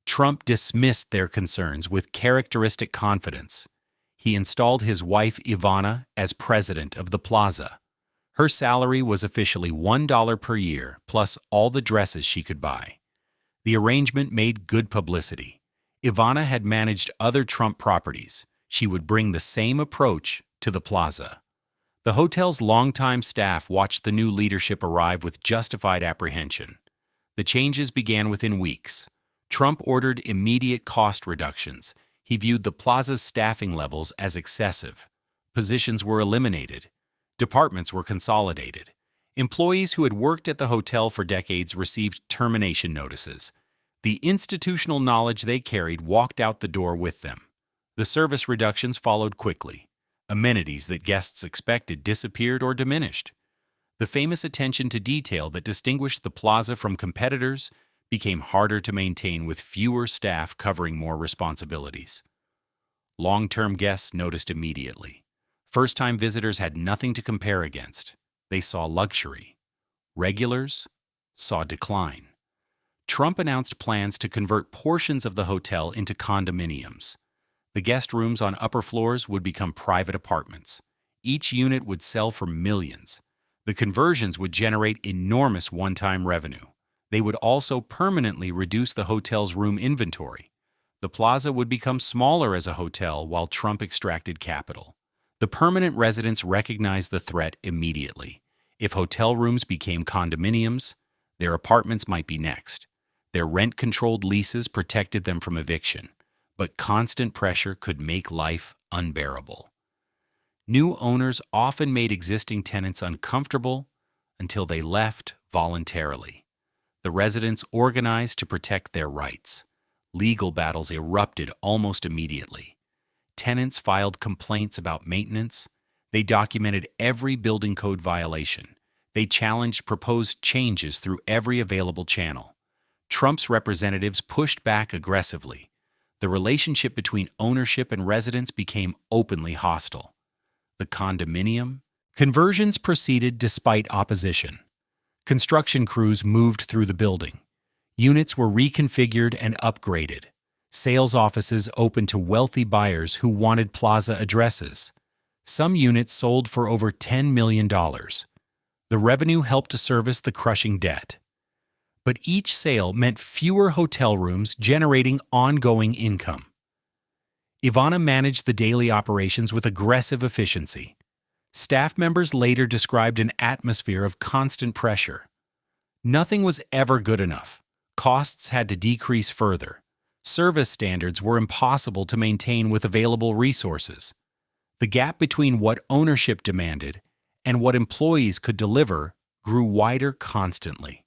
Trump dismissed their concerns with characteristic confidence. He installed his wife Ivana as president of the plaza. Her salary was officially $1 per year, plus all the dresses she could buy. The arrangement made good publicity. Ivana had managed other Trump properties. She would bring the same approach to the plaza. The hotel's longtime staff watched the new leadership arrive with justified apprehension. The changes began within weeks. Trump ordered immediate cost reductions. He viewed the plaza's staffing levels as excessive. Positions were eliminated. Departments were consolidated. Employees who had worked at the hotel for decades received termination notices. The institutional knowledge they carried walked out the door with them. The service reductions followed quickly. Amenities that guests expected disappeared or diminished. The famous attention to detail that distinguished the plaza from competitors became harder to maintain with fewer staff covering more responsibilities. Long-term guests noticed immediately. First-time visitors had nothing to compare against. They saw luxury. Regulars saw decline. Trump announced plans to convert portions of the hotel into condominiums. The guest rooms on upper floors would become private apartments. Each unit would sell for millions. The conversions would generate enormous one-time revenue. They would also permanently reduce the hotel's room inventory. The plaza would become smaller as a hotel while Trump extracted capital. The permanent residents recognized the threat immediately. If hotel rooms became condominiums, their apartments might be next. Their rent-controlled leases protected them from eviction, but constant pressure could make life unbearable. New owners often made existing tenants uncomfortable until they left voluntarily. The residents organized to protect their rights. Legal battles erupted almost immediately. Tenants filed complaints about maintenance. They documented every building code violation. They challenged proposed changes through every available channel. Trump's representatives pushed back aggressively. The relationship between ownership and residents became openly hostile. The condominium conversions proceeded despite opposition. Construction crews moved through the building. Units were reconfigured and upgraded. Sales offices opened to wealthy buyers who wanted plaza addresses. Some units sold for over $10 million. The revenue helped to service the crushing debt. But each sale meant fewer hotel rooms generating ongoing income. Ivana managed the daily operations with aggressive efficiency. Staff members later described an atmosphere of constant pressure. Nothing was ever good enough. Costs had to decrease further. Service standards were impossible to maintain with available resources. The gap between what ownership demanded and what employees could deliver grew wider constantly.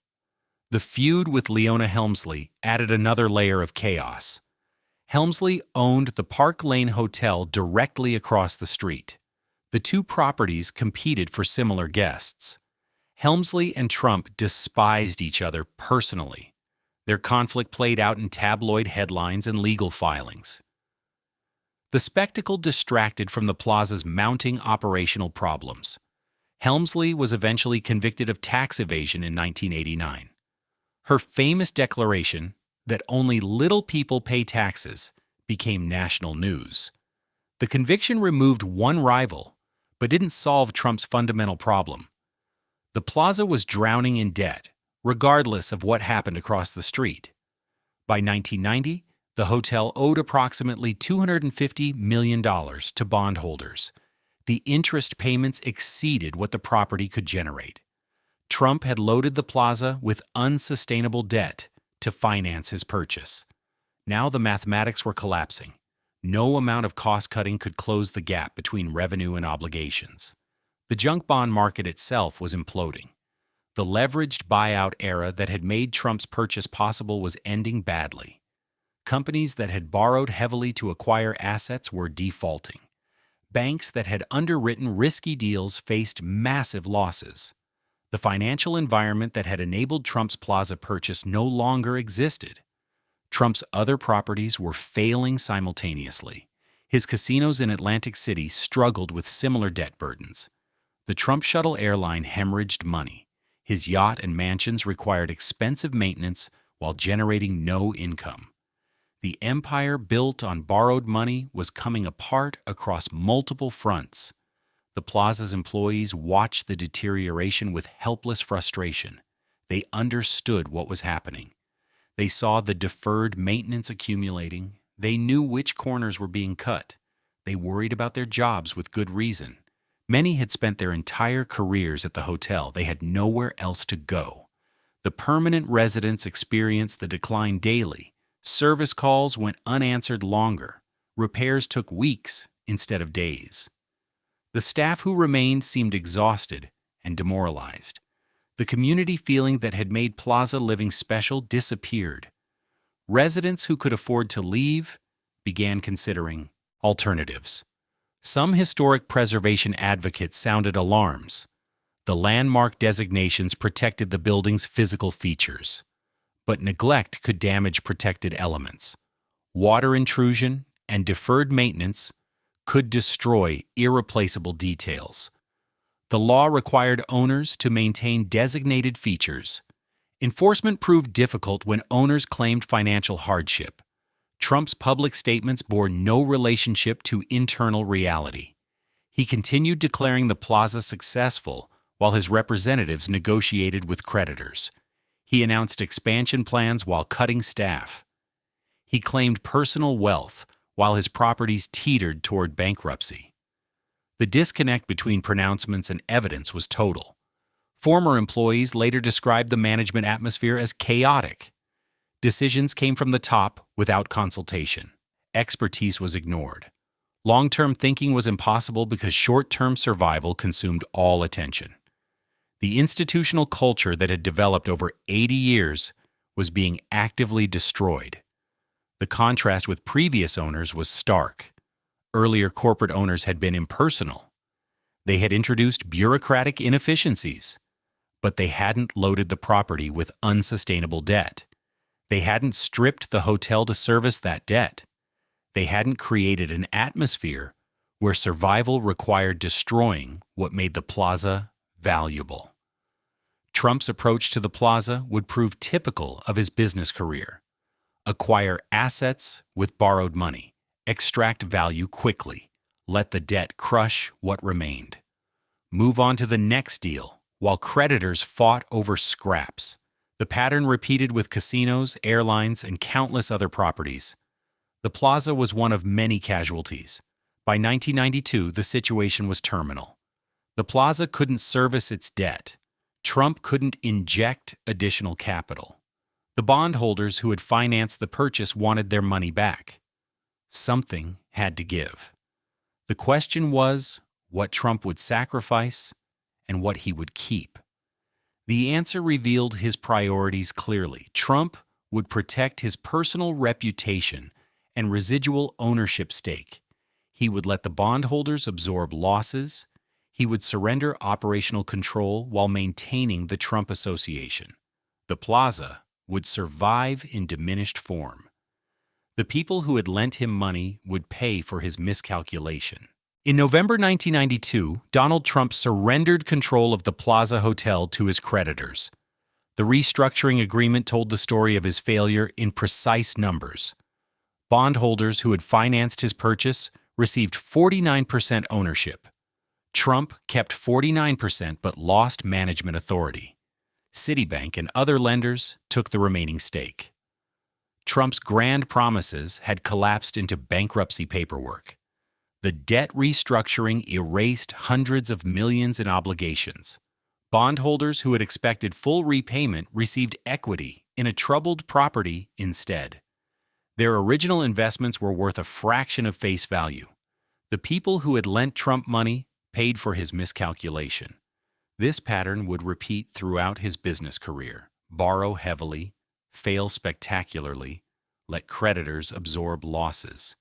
The feud with Leona Helmsley added another layer of chaos. Helmsley owned the Park Lane Hotel directly across the street. The two properties competed for similar guests. Helmsley and Trump despised each other personally. Their conflict played out in tabloid headlines and legal filings. The spectacle distracted from the Plaza's mounting operational problems. Helmsley was eventually convicted of tax evasion in 1989. Her famous declaration that only little people pay taxes became national news. The conviction removed one rival, but didn't solve Trump's fundamental problem. The Plaza was drowning in debt, regardless of what happened across the street. By 1990, the hotel owed approximately $250 million to bondholders. The interest payments exceeded what the property could generate. Trump had loaded the Plaza with unsustainable debt to finance his purchase. Now the mathematics were collapsing. No amount of cost-cutting could close the gap between revenue and obligations. The junk bond market itself was imploding. The leveraged buyout era that had made Trump's purchase possible was ending badly. Companies that had borrowed heavily to acquire assets were defaulting. Banks that had underwritten risky deals faced massive losses. The financial environment that had enabled Trump's Plaza purchase no longer existed. Trump's other properties were failing simultaneously. His casinos in Atlantic City struggled with similar debt burdens. The Trump shuttle airline hemorrhaged money. His yacht and mansions required expensive maintenance while generating no income. The empire built on borrowed money was coming apart across multiple fronts. The Plaza's employees watched the deterioration with helpless frustration. They understood what was happening. They saw the deferred maintenance accumulating. They knew which corners were being cut. They worried about their jobs with good reason. Many had spent their entire careers at the hotel. They had nowhere else to go. The permanent residents experienced the decline daily. Service calls went unanswered longer. Repairs took weeks instead of days. The staff who remained seemed exhausted and demoralized. The community feeling that had made Plaza living special disappeared. Residents who could afford to leave began considering alternatives. Some historic preservation advocates sounded alarms. The landmark designations protected the building's physical features, but neglect could damage protected elements. Water intrusion and deferred maintenance could destroy irreplaceable details. The law required owners to maintain designated features. Enforcement proved difficult when owners claimed financial hardship. Trump's public statements bore no relationship to internal reality. He continued declaring the Plaza successful while his representatives negotiated with creditors. He announced expansion plans while cutting staff. He claimed personal wealth while his properties teetered toward bankruptcy. The disconnect between pronouncements and evidence was total. Former employees later described the management atmosphere as chaotic. Decisions came from the top without consultation. Expertise was ignored. Long-term thinking was impossible because short-term survival consumed all attention. The institutional culture that had developed over 80 years was being actively destroyed. The contrast with previous owners was stark. Earlier corporate owners had been impersonal. They had introduced bureaucratic inefficiencies, but they hadn't loaded the property with unsustainable debt. They hadn't stripped the hotel to service that debt. They hadn't created an atmosphere where survival required destroying what made the Plaza valuable. Trump's approach to the Plaza would prove typical of his business career. Acquire assets with borrowed money. Extract value quickly. Let the debt crush what remained. Move on to the next deal while creditors fought over scraps. The pattern repeated with casinos, airlines, and countless other properties. The Plaza was one of many casualties. By 1992, the situation was terminal. The Plaza couldn't service its debt. Trump couldn't inject additional capital. The bondholders who had financed the purchase wanted their money back. Something had to give. The question was what Trump would sacrifice and what he would keep. The answer revealed his priorities clearly. Trump would protect his personal reputation and residual ownership stake. He would let the bondholders absorb losses. He would surrender operational control while maintaining the Trump Association. The Plaza would survive in diminished form. The people who had lent him money would pay for his miscalculation. In November 1992, Donald Trump surrendered control of the Plaza Hotel to his creditors. The restructuring agreement told the story of his failure in precise numbers. Bondholders who had financed his purchase received 49% ownership. Trump kept 49% but lost management authority. Citibank and other lenders took the remaining stake. Trump's grand promises had collapsed into bankruptcy paperwork. The debt restructuring erased hundreds of millions in obligations. Bondholders who had expected full repayment received equity in a troubled property instead. Their original investments were worth a fraction of face value. The people who had lent Trump money paid for his miscalculation. This pattern would repeat throughout his business career. Borrow heavily, fail spectacularly, let creditors absorb losses.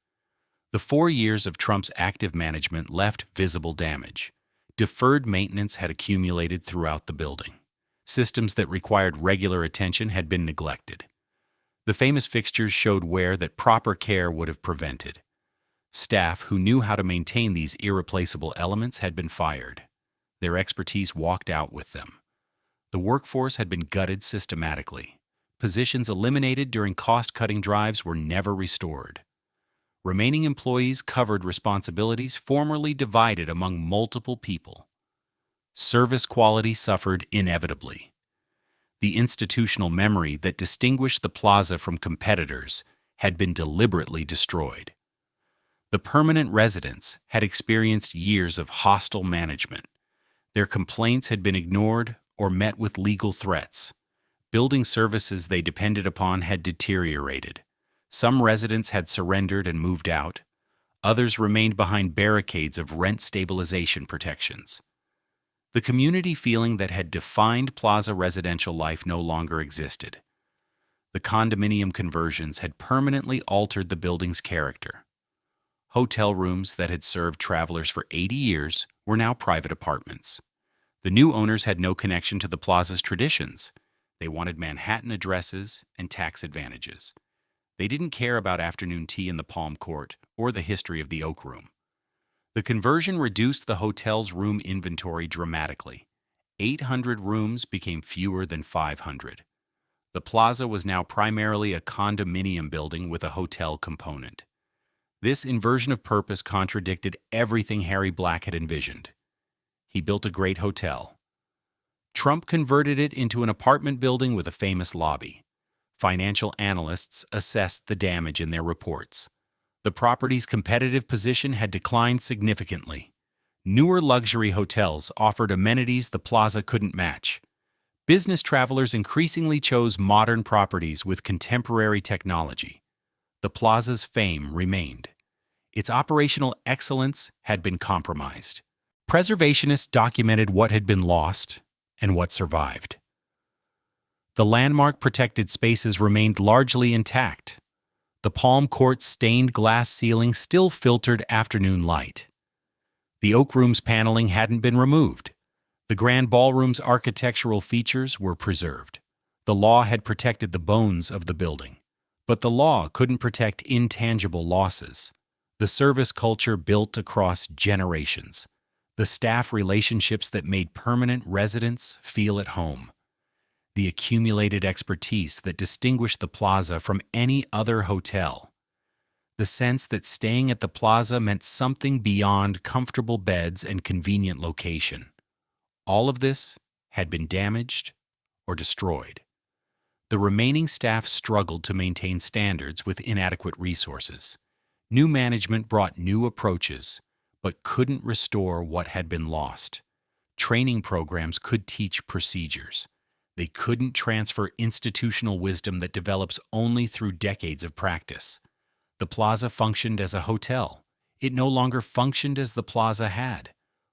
The 4 years of Trump's active management left visible damage. Deferred maintenance had accumulated throughout the building. Systems that required regular attention had been neglected. The famous fixtures showed wear that proper care would have prevented. Staff who knew how to maintain these irreplaceable elements had been fired. Their expertise walked out with them. The workforce had been gutted systematically. Positions eliminated during cost-cutting drives were never restored. Remaining employees covered responsibilities formerly divided among multiple people. Service quality suffered inevitably. The institutional memory that distinguished the Plaza from competitors had been deliberately destroyed. The permanent residents had experienced years of hostile management. Their complaints had been ignored or met with legal threats. Building services they depended upon had deteriorated. Some residents had surrendered and moved out. Others remained behind barricades of rent stabilization protections. The community feeling that had defined Plaza residential life no longer existed. The condominium conversions had permanently altered the building's character. Hotel rooms that had served travelers for 80 years were now private apartments. The new owners had no connection to the Plaza's traditions. They wanted Manhattan addresses and tax advantages. They didn't care about afternoon tea in the Palm Court or the history of the Oak Room. The conversion reduced the hotel's room inventory dramatically. 800 rooms became fewer than 500. The Plaza was now primarily a condominium building with a hotel component. This inversion of purpose contradicted everything Harry Black had envisioned. He built a great hotel. Trump converted it into an apartment building with a famous lobby. Financial analysts assessed the damage in their reports. The property's competitive position had declined significantly. Newer luxury hotels offered amenities the Plaza couldn't match. Business travelers increasingly chose modern properties with contemporary technology. The Plaza's fame remained. Its operational excellence had been compromised. Preservationists documented what had been lost and what survived. The landmark protected spaces remained largely intact. The Palm Court's stained glass ceiling still filtered afternoon light. The Oak Room's paneling hadn't been removed. The Grand Ballroom's architectural features were preserved. The law had protected the bones of the building. But the law couldn't protect intangible losses. The service culture built across generations. The staff relationships that made permanent residents feel at home. The accumulated expertise that distinguished the Plaza from any other hotel. The sense that staying at the Plaza meant something beyond comfortable beds and convenient location. All of this had been damaged or destroyed. The remaining staff struggled to maintain standards with inadequate resources. New management brought new approaches, but couldn't restore what had been lost. Training programs could teach procedures. They couldn't transfer institutional wisdom that develops only through decades of practice. The Plaza functioned as a hotel. It no longer functioned as the Plaza had.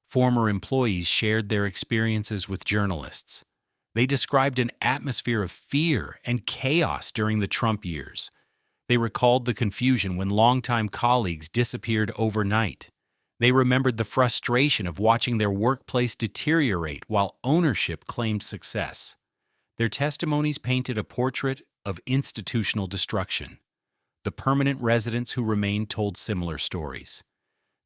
Former employees shared their experiences with journalists. They described an atmosphere of fear and chaos during the Trump years. They recalled the confusion when longtime colleagues disappeared overnight. They remembered the frustration of watching their workplace deteriorate while ownership claimed success. Their testimonies painted a portrait of institutional destruction. The permanent residents who remained told similar stories.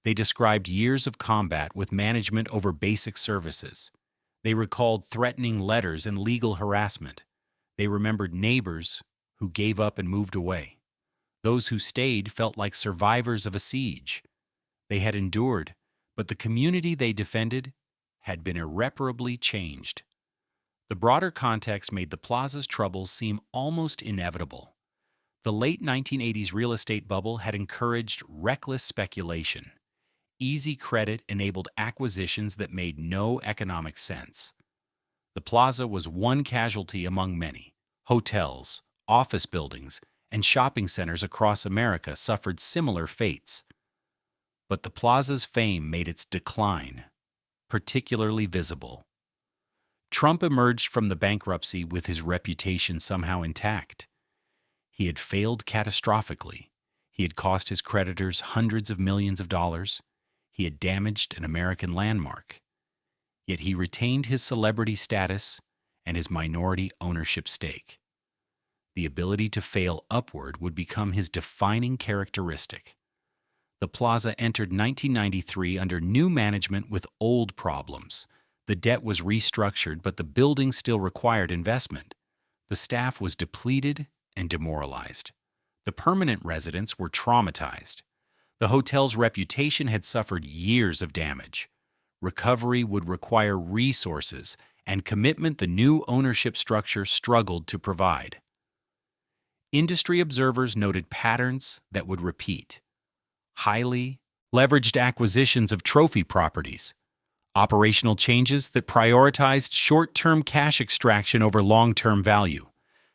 They described years of combat with management over basic services. They recalled threatening letters and legal harassment. They remembered neighbors who gave up and moved away. Those who stayed felt like survivors of a siege. They had endured, but the community they defended had been irreparably changed. The broader context made the Plaza's troubles seem almost inevitable. The late 1980s real estate bubble had encouraged reckless speculation. Easy credit enabled acquisitions that made no economic sense. The Plaza was one casualty among many. Hotels, office buildings, and shopping centers across America suffered similar fates. But the Plaza's fame made its decline particularly visible. Trump emerged from the bankruptcy with his reputation somehow intact. He had failed catastrophically. He had cost his creditors hundreds of millions of dollars. He had damaged an American landmark. Yet he retained his celebrity status and his minority ownership stake. The ability to fail upward would become his defining characteristic. The Plaza entered 1993 under new management with old problems. The debt was restructured, but the building still required investment. The staff was depleted and demoralized. The permanent residents were traumatized. The hotel's reputation had suffered years of damage. Recovery would require resources and commitment the new ownership structure struggled to provide. Industry observers noted patterns that would repeat. Highly leveraged acquisitions of trophy properties, operational changes that prioritized short-term cash extraction over long-term value,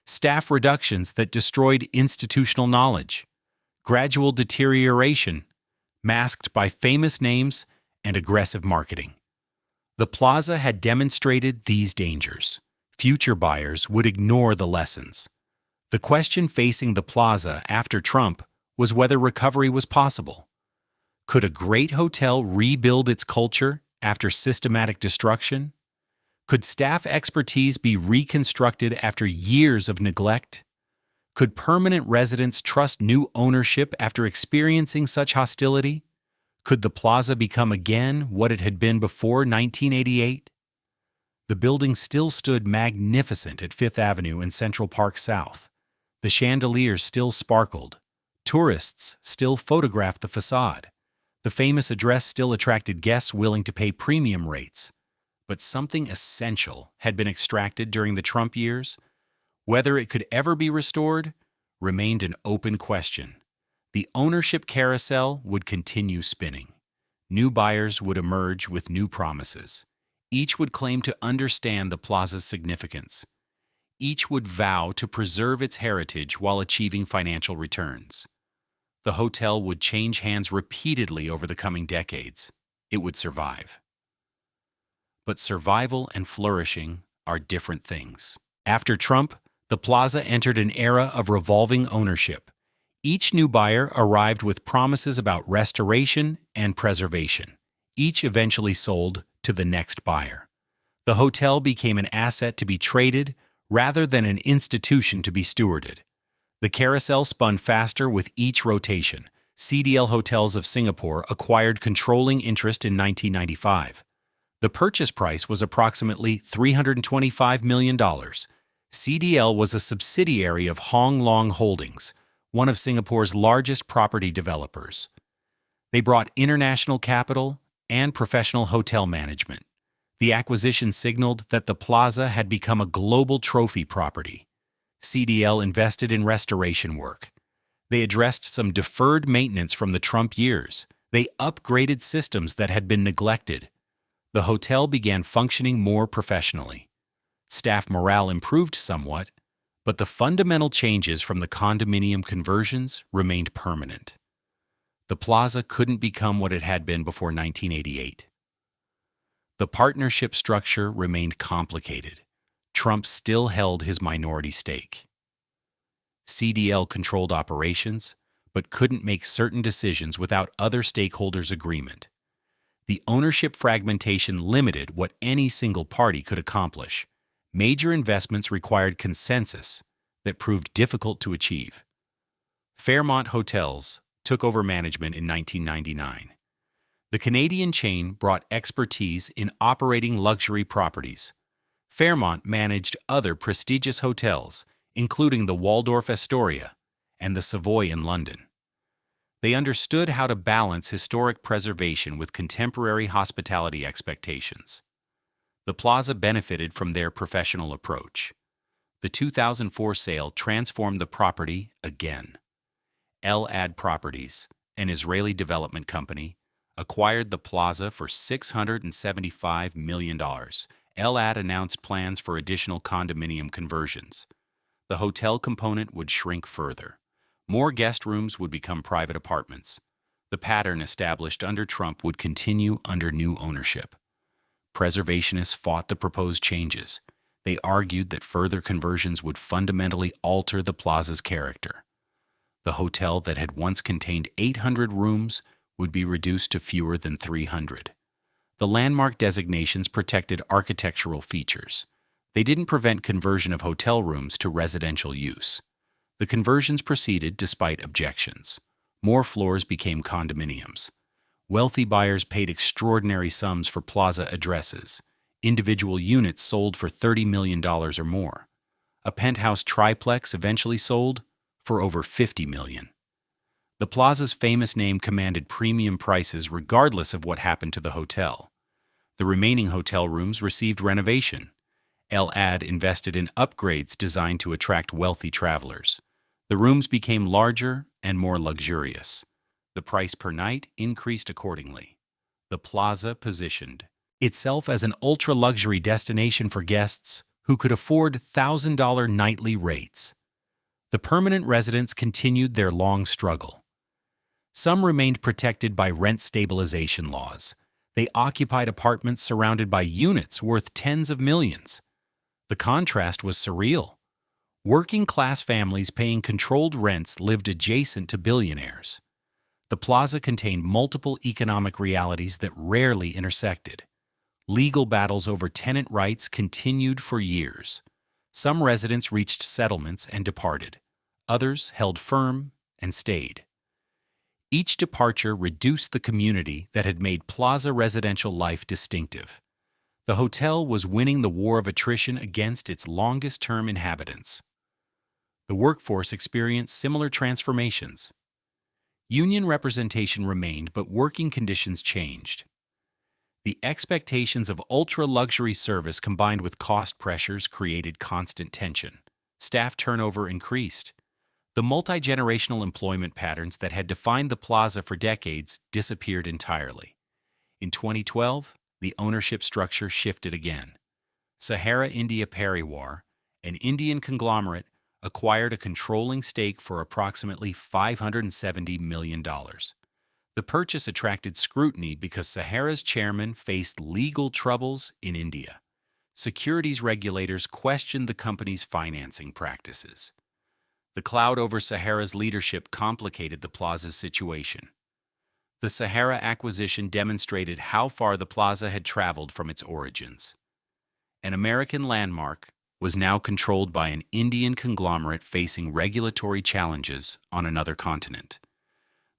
staff reductions that destroyed institutional knowledge, gradual deterioration masked by famous names and aggressive marketing. The Plaza had demonstrated these dangers. Future buyers would ignore the lessons. The question facing the Plaza after Trump was whether recovery was possible. Could a great hotel rebuild its culture after systematic destruction? Could staff expertise be reconstructed after years of neglect? Could permanent residents trust new ownership after experiencing such hostility? Could the Plaza become again what it had been before 1988? The building still stood magnificent at Fifth Avenue and Central Park South. The chandeliers still sparkled. Tourists still photographed the façade. The famous address still attracted guests willing to pay premium rates. But something essential had been extracted during the Trump years. Whether it could ever be restored remained an open question. The ownership carousel would continue spinning. New buyers would emerge with new promises. Each would claim to understand the Plaza's significance. Each would vow to preserve its heritage while achieving financial returns. The hotel would change hands repeatedly over the coming decades. It would survive. But survival and flourishing are different things. After Trump, the Plaza entered an era of revolving ownership. Each new buyer arrived with promises about restoration and preservation. Each eventually sold to the next buyer. The hotel became an asset to be traded rather than an institution to be stewarded. The carousel spun faster with each rotation. CDL Hotels of Singapore acquired controlling interest in 1995. The purchase price was approximately $325 million. CDL was a subsidiary of Hong Leong Holdings, one of Singapore's largest property developers. They brought international capital and professional hotel management. The acquisition signaled that the Plaza had become a global trophy property. CDL invested in restoration work. They addressed some deferred maintenance from the Trump years. They upgraded systems that had been neglected. The hotel began functioning more professionally. Staff morale improved somewhat, but the fundamental changes from the condominium conversions remained permanent. The Plaza couldn't become what it had been before 1988. The partnership structure remained complicated. Trump still held his minority stake. CDL controlled operations, but couldn't make certain decisions without other stakeholders' agreement. The ownership fragmentation limited what any single party could accomplish. Major investments required consensus that proved difficult to achieve. Fairmont Hotels took over management in 1999. The Canadian chain brought expertise in operating luxury properties. Fairmont managed other prestigious hotels, including the Waldorf Astoria and the Savoy in London. They understood how to balance historic preservation with contemporary hospitality expectations. The Plaza benefited from their professional approach. The 2004 sale transformed the property again. Eloise Properties, an Israeli development company, acquired the Plaza for $675 million. Eloise announced plans for additional condominium conversions. The hotel component would shrink further. More guest rooms would become private apartments. The pattern established under Trump would continue under new ownership. Preservationists fought the proposed changes. They argued that further conversions would fundamentally alter the Plaza's character. The hotel that had once contained 800 rooms would be reduced to fewer than 300. The landmark designations protected architectural features. They didn't prevent conversion of hotel rooms to residential use. The conversions proceeded despite objections. More floors became condominiums. Wealthy buyers paid extraordinary sums for Plaza addresses. Individual units sold for $30 million or more. A penthouse triplex eventually sold for over $50 million. The Plaza's famous name commanded premium prices regardless of what happened to the hotel. The remaining hotel rooms received renovation. Eloise invested in upgrades designed to attract wealthy travelers. The rooms became larger and more luxurious. The price per night increased accordingly. The Plaza positioned itself as an ultra-luxury destination for guests who could afford $1,000 nightly rates. The permanent residents continued their long struggle. Some remained protected by rent stabilization laws. They occupied apartments surrounded by units worth tens of millions. The contrast was surreal. Working-class families paying controlled rents lived adjacent to billionaires. The Plaza contained multiple economic realities that rarely intersected. Legal battles over tenant rights continued for years. Some residents reached settlements and departed. Others held firm and stayed. Each departure reduced the community that had made Plaza residential life distinctive. The hotel was winning the war of attrition against its longest-term inhabitants. The workforce experienced similar transformations. Union representation remained, but working conditions changed. The expectations of ultra-luxury service combined with cost pressures created constant tension. Staff turnover increased. The multi-generational employment patterns that had defined the Plaza for decades disappeared entirely. In 2012, the ownership structure shifted again. Sahara India Pariwar, an Indian conglomerate, acquired a controlling stake for approximately $570 million. The purchase attracted scrutiny because Sahara's chairman faced legal troubles in India. Securities regulators questioned the company's financing practices. The cloud over Sahara's leadership complicated the Plaza's situation. The Sahara acquisition demonstrated how far the Plaza had traveled from its origins. An American landmark was now controlled by an Indian conglomerate facing regulatory challenges on another continent.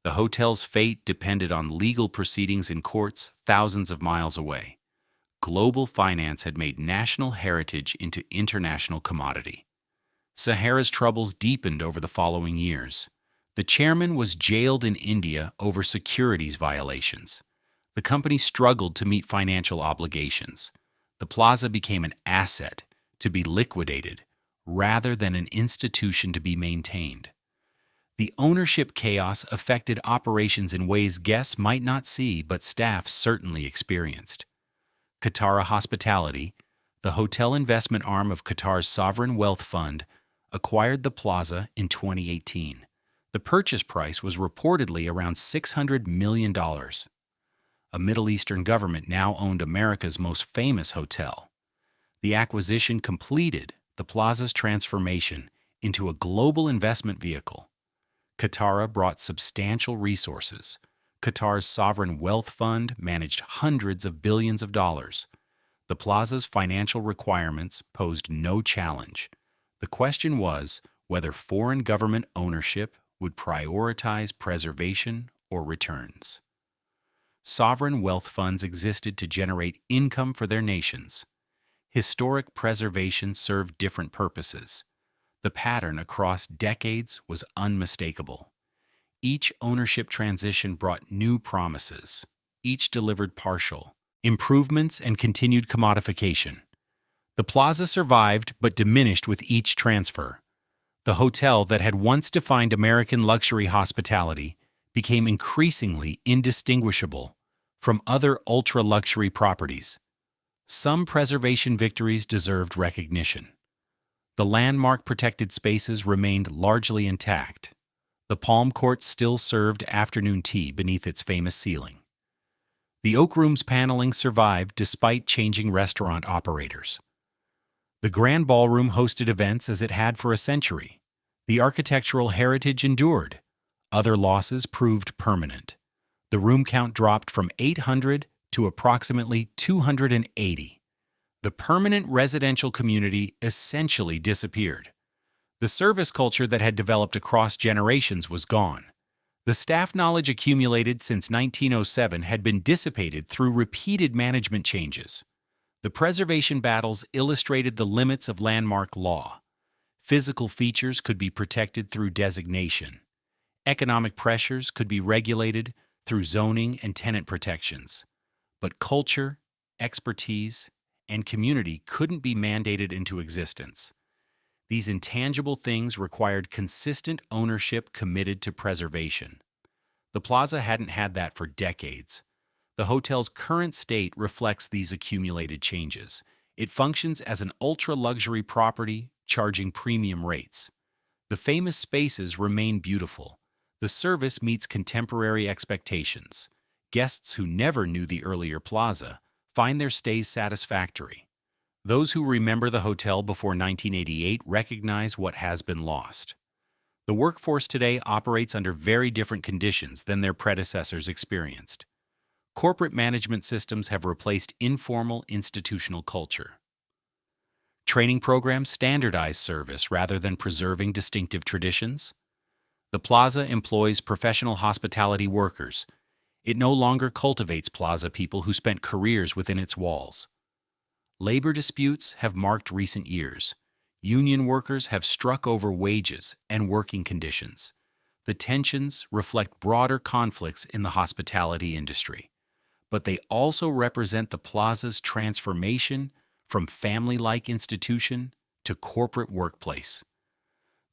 The hotel's fate depended on legal proceedings in courts thousands of miles away. Global finance had made national heritage into international commodity. Sahara's troubles deepened over the following years. The chairman was jailed in India over securities violations. The company struggled to meet financial obligations. The Plaza became an asset to be liquidated rather than an institution to be maintained. The ownership chaos affected operations in ways guests might not see but staff certainly experienced. Katara Hospitality, the hotel investment arm of Qatar's sovereign wealth fund, acquired the Plaza in 2018. The purchase price was reportedly around $600 million. A Middle Eastern government now owned America's most famous hotel. The acquisition completed the Plaza's transformation into a global investment vehicle. Katara brought substantial resources. Qatar's sovereign wealth fund managed hundreds of billions of dollars. The Plaza's financial requirements posed no challenge. The question was whether foreign government ownership would prioritize preservation or returns. Sovereign wealth funds existed to generate income for their nations. Historic preservation served different purposes. The pattern across decades was unmistakable. Each ownership transition brought new promises. Each delivered partial improvements and continued commodification. The Plaza survived but diminished with each transfer. The hotel that had once defined American luxury hospitality became increasingly indistinguishable from other ultra-luxury properties. Some preservation victories deserved recognition. The landmark protected spaces remained largely intact. The Palm Court still served afternoon tea beneath its famous ceiling. The Oak Room's paneling survived despite changing restaurant operators. The Grand Ballroom hosted events as it had for a century. The architectural heritage endured. Other losses proved permanent. The room count dropped from 800 to approximately 280. The permanent residential community essentially disappeared. The service culture that had developed across generations was gone. The staff knowledge accumulated since 1907 had been dissipated through repeated management changes. The preservation battles illustrated the limits of landmark law. Physical features could be protected through designation. Economic pressures could be regulated through zoning and tenant protections. But culture, expertise, and community couldn't be mandated into existence. These intangible things required consistent ownership committed to preservation. The Plaza hadn't had that for decades. The hotel's current state reflects these accumulated changes. It functions as an ultra-luxury property, charging premium rates. The famous spaces remain beautiful. The service meets contemporary expectations. Guests who never knew the earlier Plaza find their stays satisfactory. Those who remember the hotel before 1988 recognize what has been lost. The workforce today operates under very different conditions than their predecessors experienced. Corporate management systems have replaced informal institutional culture. Training programs standardize service rather than preserving distinctive traditions. The Plaza employs professional hospitality workers. It no longer cultivates Plaza people who spent careers within its walls. Labor disputes have marked recent years. Union workers have struck over wages and working conditions. The tensions reflect broader conflicts in the hospitality industry. But they also represent the Plaza's transformation from family-like institution to corporate workplace.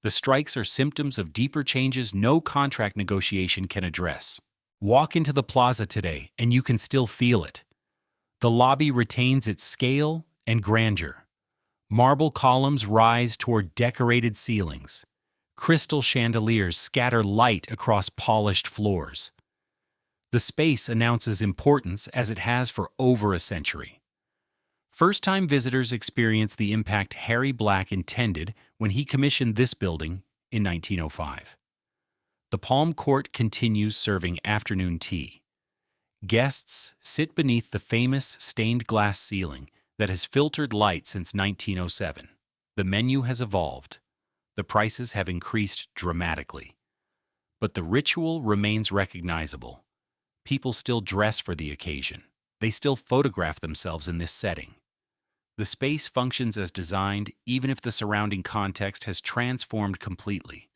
The strikes are symptoms of deeper changes no contract negotiation can address. Walk into the Plaza today and you can still feel it. The lobby retains its scale and grandeur. Marble columns rise toward decorated ceilings. Crystal chandeliers scatter light across polished floors. The space announces importance as it has for over a century. First-time visitors experience the impact Harry Black intended when he commissioned this building in 1905. The Palm Court continues serving afternoon tea. Guests sit beneath the famous stained glass ceiling that has filtered light since 1907. The menu has evolved. The prices have increased dramatically. But the ritual remains recognizable. People still dress for the occasion. They still photograph themselves in this setting. The space functions as designed even if the surrounding context has transformed completely.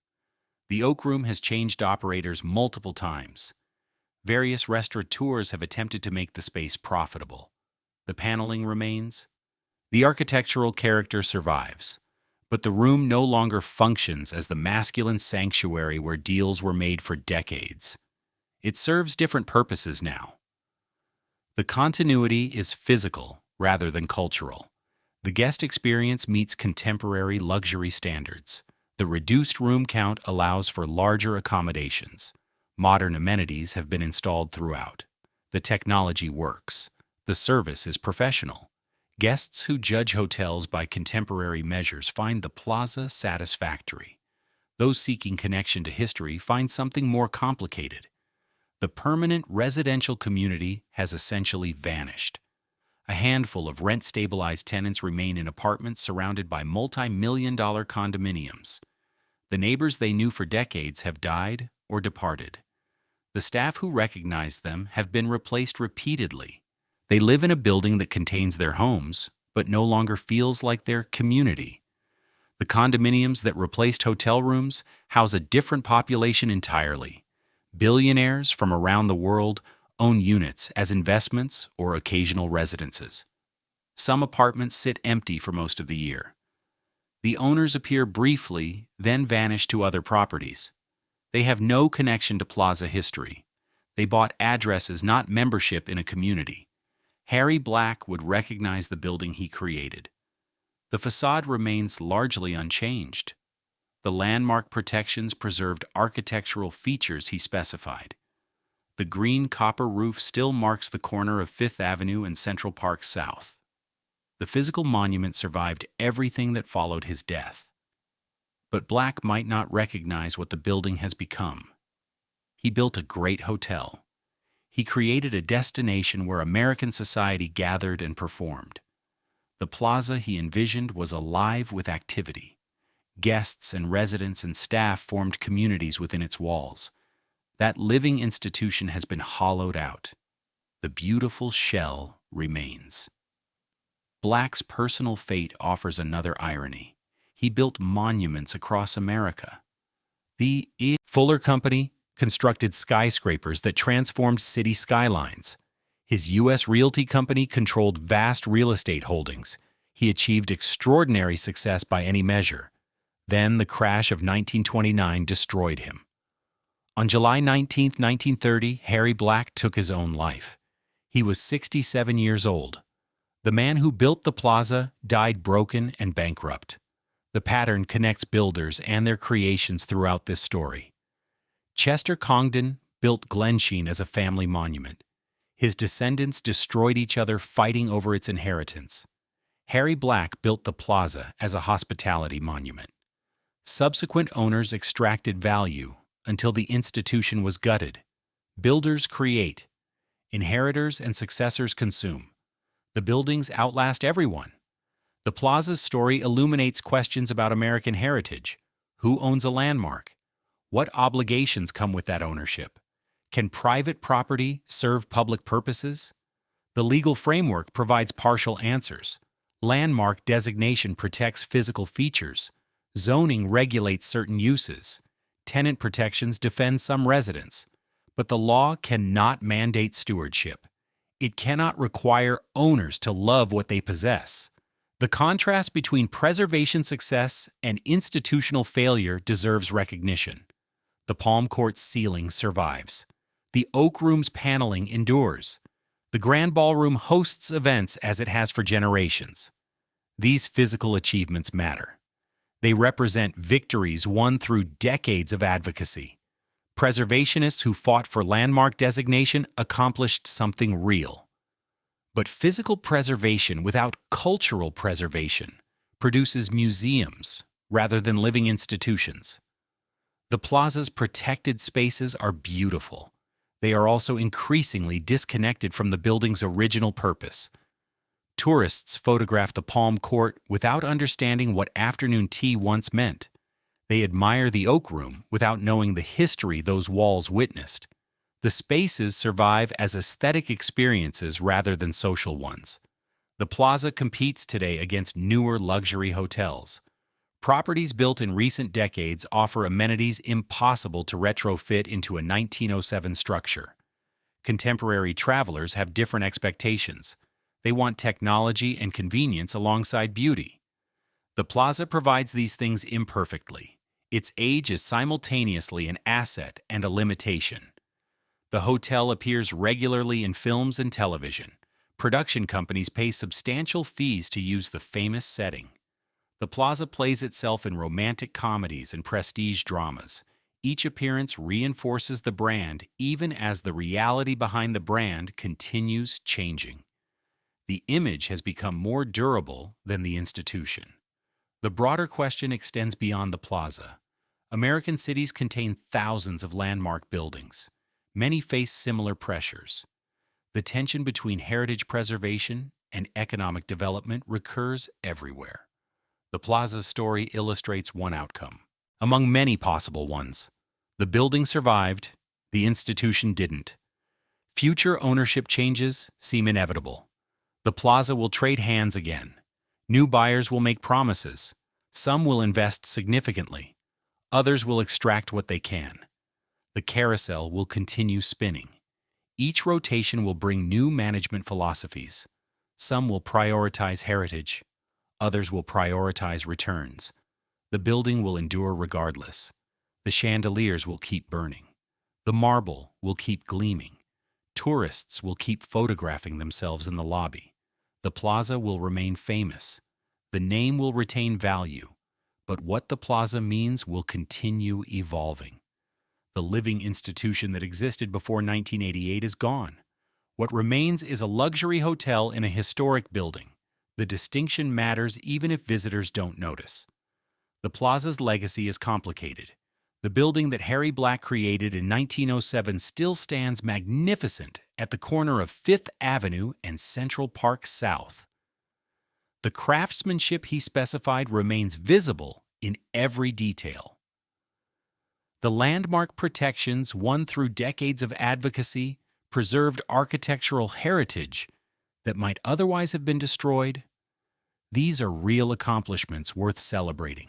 The Oak Room has changed operators multiple times. Various restaurateurs have attempted to make the space profitable. The paneling remains. The architectural character survives. But the room no longer functions as the masculine sanctuary where deals were made for decades. It serves different purposes now. The continuity is physical rather than cultural. The guest experience meets contemporary luxury standards. The reduced room count allows for larger accommodations. Modern amenities have been installed throughout. The technology works. The service is professional. Guests who judge hotels by contemporary measures find the Plaza satisfactory. Those seeking connection to history find something more complicated. The permanent residential community has essentially vanished. A handful of rent-stabilized tenants remain in apartments surrounded by multi-million-dollar condominiums. The neighbors they knew for decades have died or departed. The staff who recognized them have been replaced repeatedly. They live in a building that contains their homes, but no longer feels like their community. The condominiums that replaced hotel rooms house a different population entirely. Billionaires from around the world own units as investments or occasional residences. Some apartments sit empty for most of the year. The owners appear briefly, then vanish to other properties. They have no connection to Plaza history. They bought addresses, not membership in a community. Harry Black would recognize the building he created. The facade remains largely unchanged. The landmark protections preserved architectural features he specified. The green copper roof still marks the corner of Fifth Avenue and Central Park South. The physical monument survived everything that followed his death. But Black might not recognize what the building has become. He built a great hotel. He created a destination where American society gathered and performed. The Plaza he envisioned was alive with activity. Guests and residents and staff formed communities within its walls. That living institution has been hollowed out. The beautiful shell remains. Black's personal fate offers another irony. He built monuments across America. The Fuller Company constructed skyscrapers that transformed city skylines. His U.S. Realty Company controlled vast real estate holdings. He achieved extraordinary success by any measure. Then the crash of 1929 destroyed him. On July 19, 1930, Harry Black took his own life. He was 67 years old. The man who built the Plaza died broken and bankrupt. The pattern connects builders and their creations throughout this story. Chester Congdon built Glensheen as a family monument. His descendants destroyed each other fighting over its inheritance. Harry Black built the Plaza as a hospitality monument. Subsequent owners extracted value until the institution was gutted. Builders create. Inheritors and successors consume. The buildings outlast everyone. The Plaza's story illuminates questions about American heritage. Who owns a landmark? What obligations come with that ownership? Can private property serve public purposes? The legal framework provides partial answers. Landmark designation protects physical features. Zoning regulates certain uses. Tenant protections defend some residents. But the law cannot mandate stewardship. It cannot require owners to love what they possess. The contrast between preservation success and institutional failure deserves recognition. The Palm Court's ceiling survives. The Oak Room's paneling endures. The Grand Ballroom hosts events as it has for generations. These physical achievements matter. They represent victories won through decades of advocacy. Preservationists who fought for landmark designation accomplished something real. But physical preservation without cultural preservation produces museums rather than living institutions. The Plaza's protected spaces are beautiful. They are also increasingly disconnected from the building's original purpose. Tourists photograph the Palm Court without understanding what afternoon tea once meant. They admire the Oak Room without knowing the history those walls witnessed. The spaces survive as aesthetic experiences rather than social ones. The Plaza competes today against newer luxury hotels. Properties built in recent decades offer amenities impossible to retrofit into a 1907 structure. Contemporary travelers have different expectations. They want technology and convenience alongside beauty. The Plaza provides these things imperfectly. Its age is simultaneously an asset and a limitation. The hotel appears regularly in films and television, Production companies pay substantial fees to use the famous setting. The Plaza plays itself in romantic comedies and prestige dramas. Each appearance reinforces the brand even as the reality behind the brand continues changing. The image has become more durable than the institution. The broader question extends beyond the Plaza. American cities contain thousands of landmark buildings. Many face similar pressures. The tension between heritage preservation and economic development recurs everywhere. The Plaza's story illustrates one outcome, among many possible ones. The building survived, the institution didn't. Future ownership changes seem inevitable. The Plaza will trade hands again. New buyers will make promises. Some will invest significantly. Others will extract what they can. The carousel will continue spinning. Each rotation will bring new management philosophies. Some will prioritize heritage. Others will prioritize returns. The building will endure regardless. The chandeliers will keep burning. The marble will keep gleaming. Tourists will keep photographing themselves in the lobby. The Plaza will remain famous. The name will retain value. But what the Plaza means will continue evolving. The living institution that existed before 1988 is gone. What remains is a luxury hotel in a historic building. The distinction matters even if visitors don't notice. The Plaza's legacy is complicated. The building that Harry Black created in 1907 still stands magnificent at the corner of Fifth Avenue and Central Park South. The craftsmanship he specified remains visible in every detail. The landmark protections won through decades of advocacy preserved architectural heritage that might otherwise have been destroyed. These are real accomplishments worth celebrating.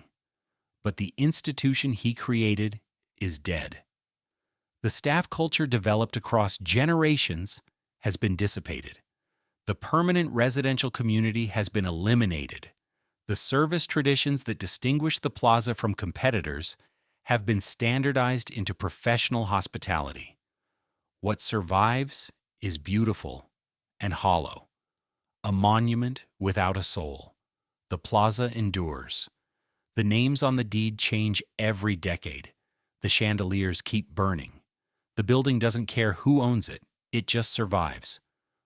But the institution he created is dead. The staff culture developed across generations has been dissipated. The permanent residential community has been eliminated. The service traditions that distinguish the Plaza from competitors have been standardized into professional hospitality. What survives is beautiful and hollow, a monument without a soul. The Plaza endures. The names on the deed change every decade. The chandeliers keep burning. The building doesn't care who owns it, it just survives.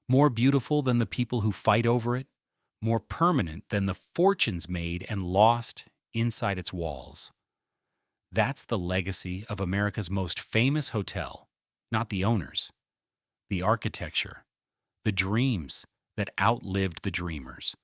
More beautiful than the people who fight over it, more permanent than the fortunes made and lost inside its walls. That's the legacy of America's most famous hotel, not the owners, the architecture, the dreams that outlived the dreamers.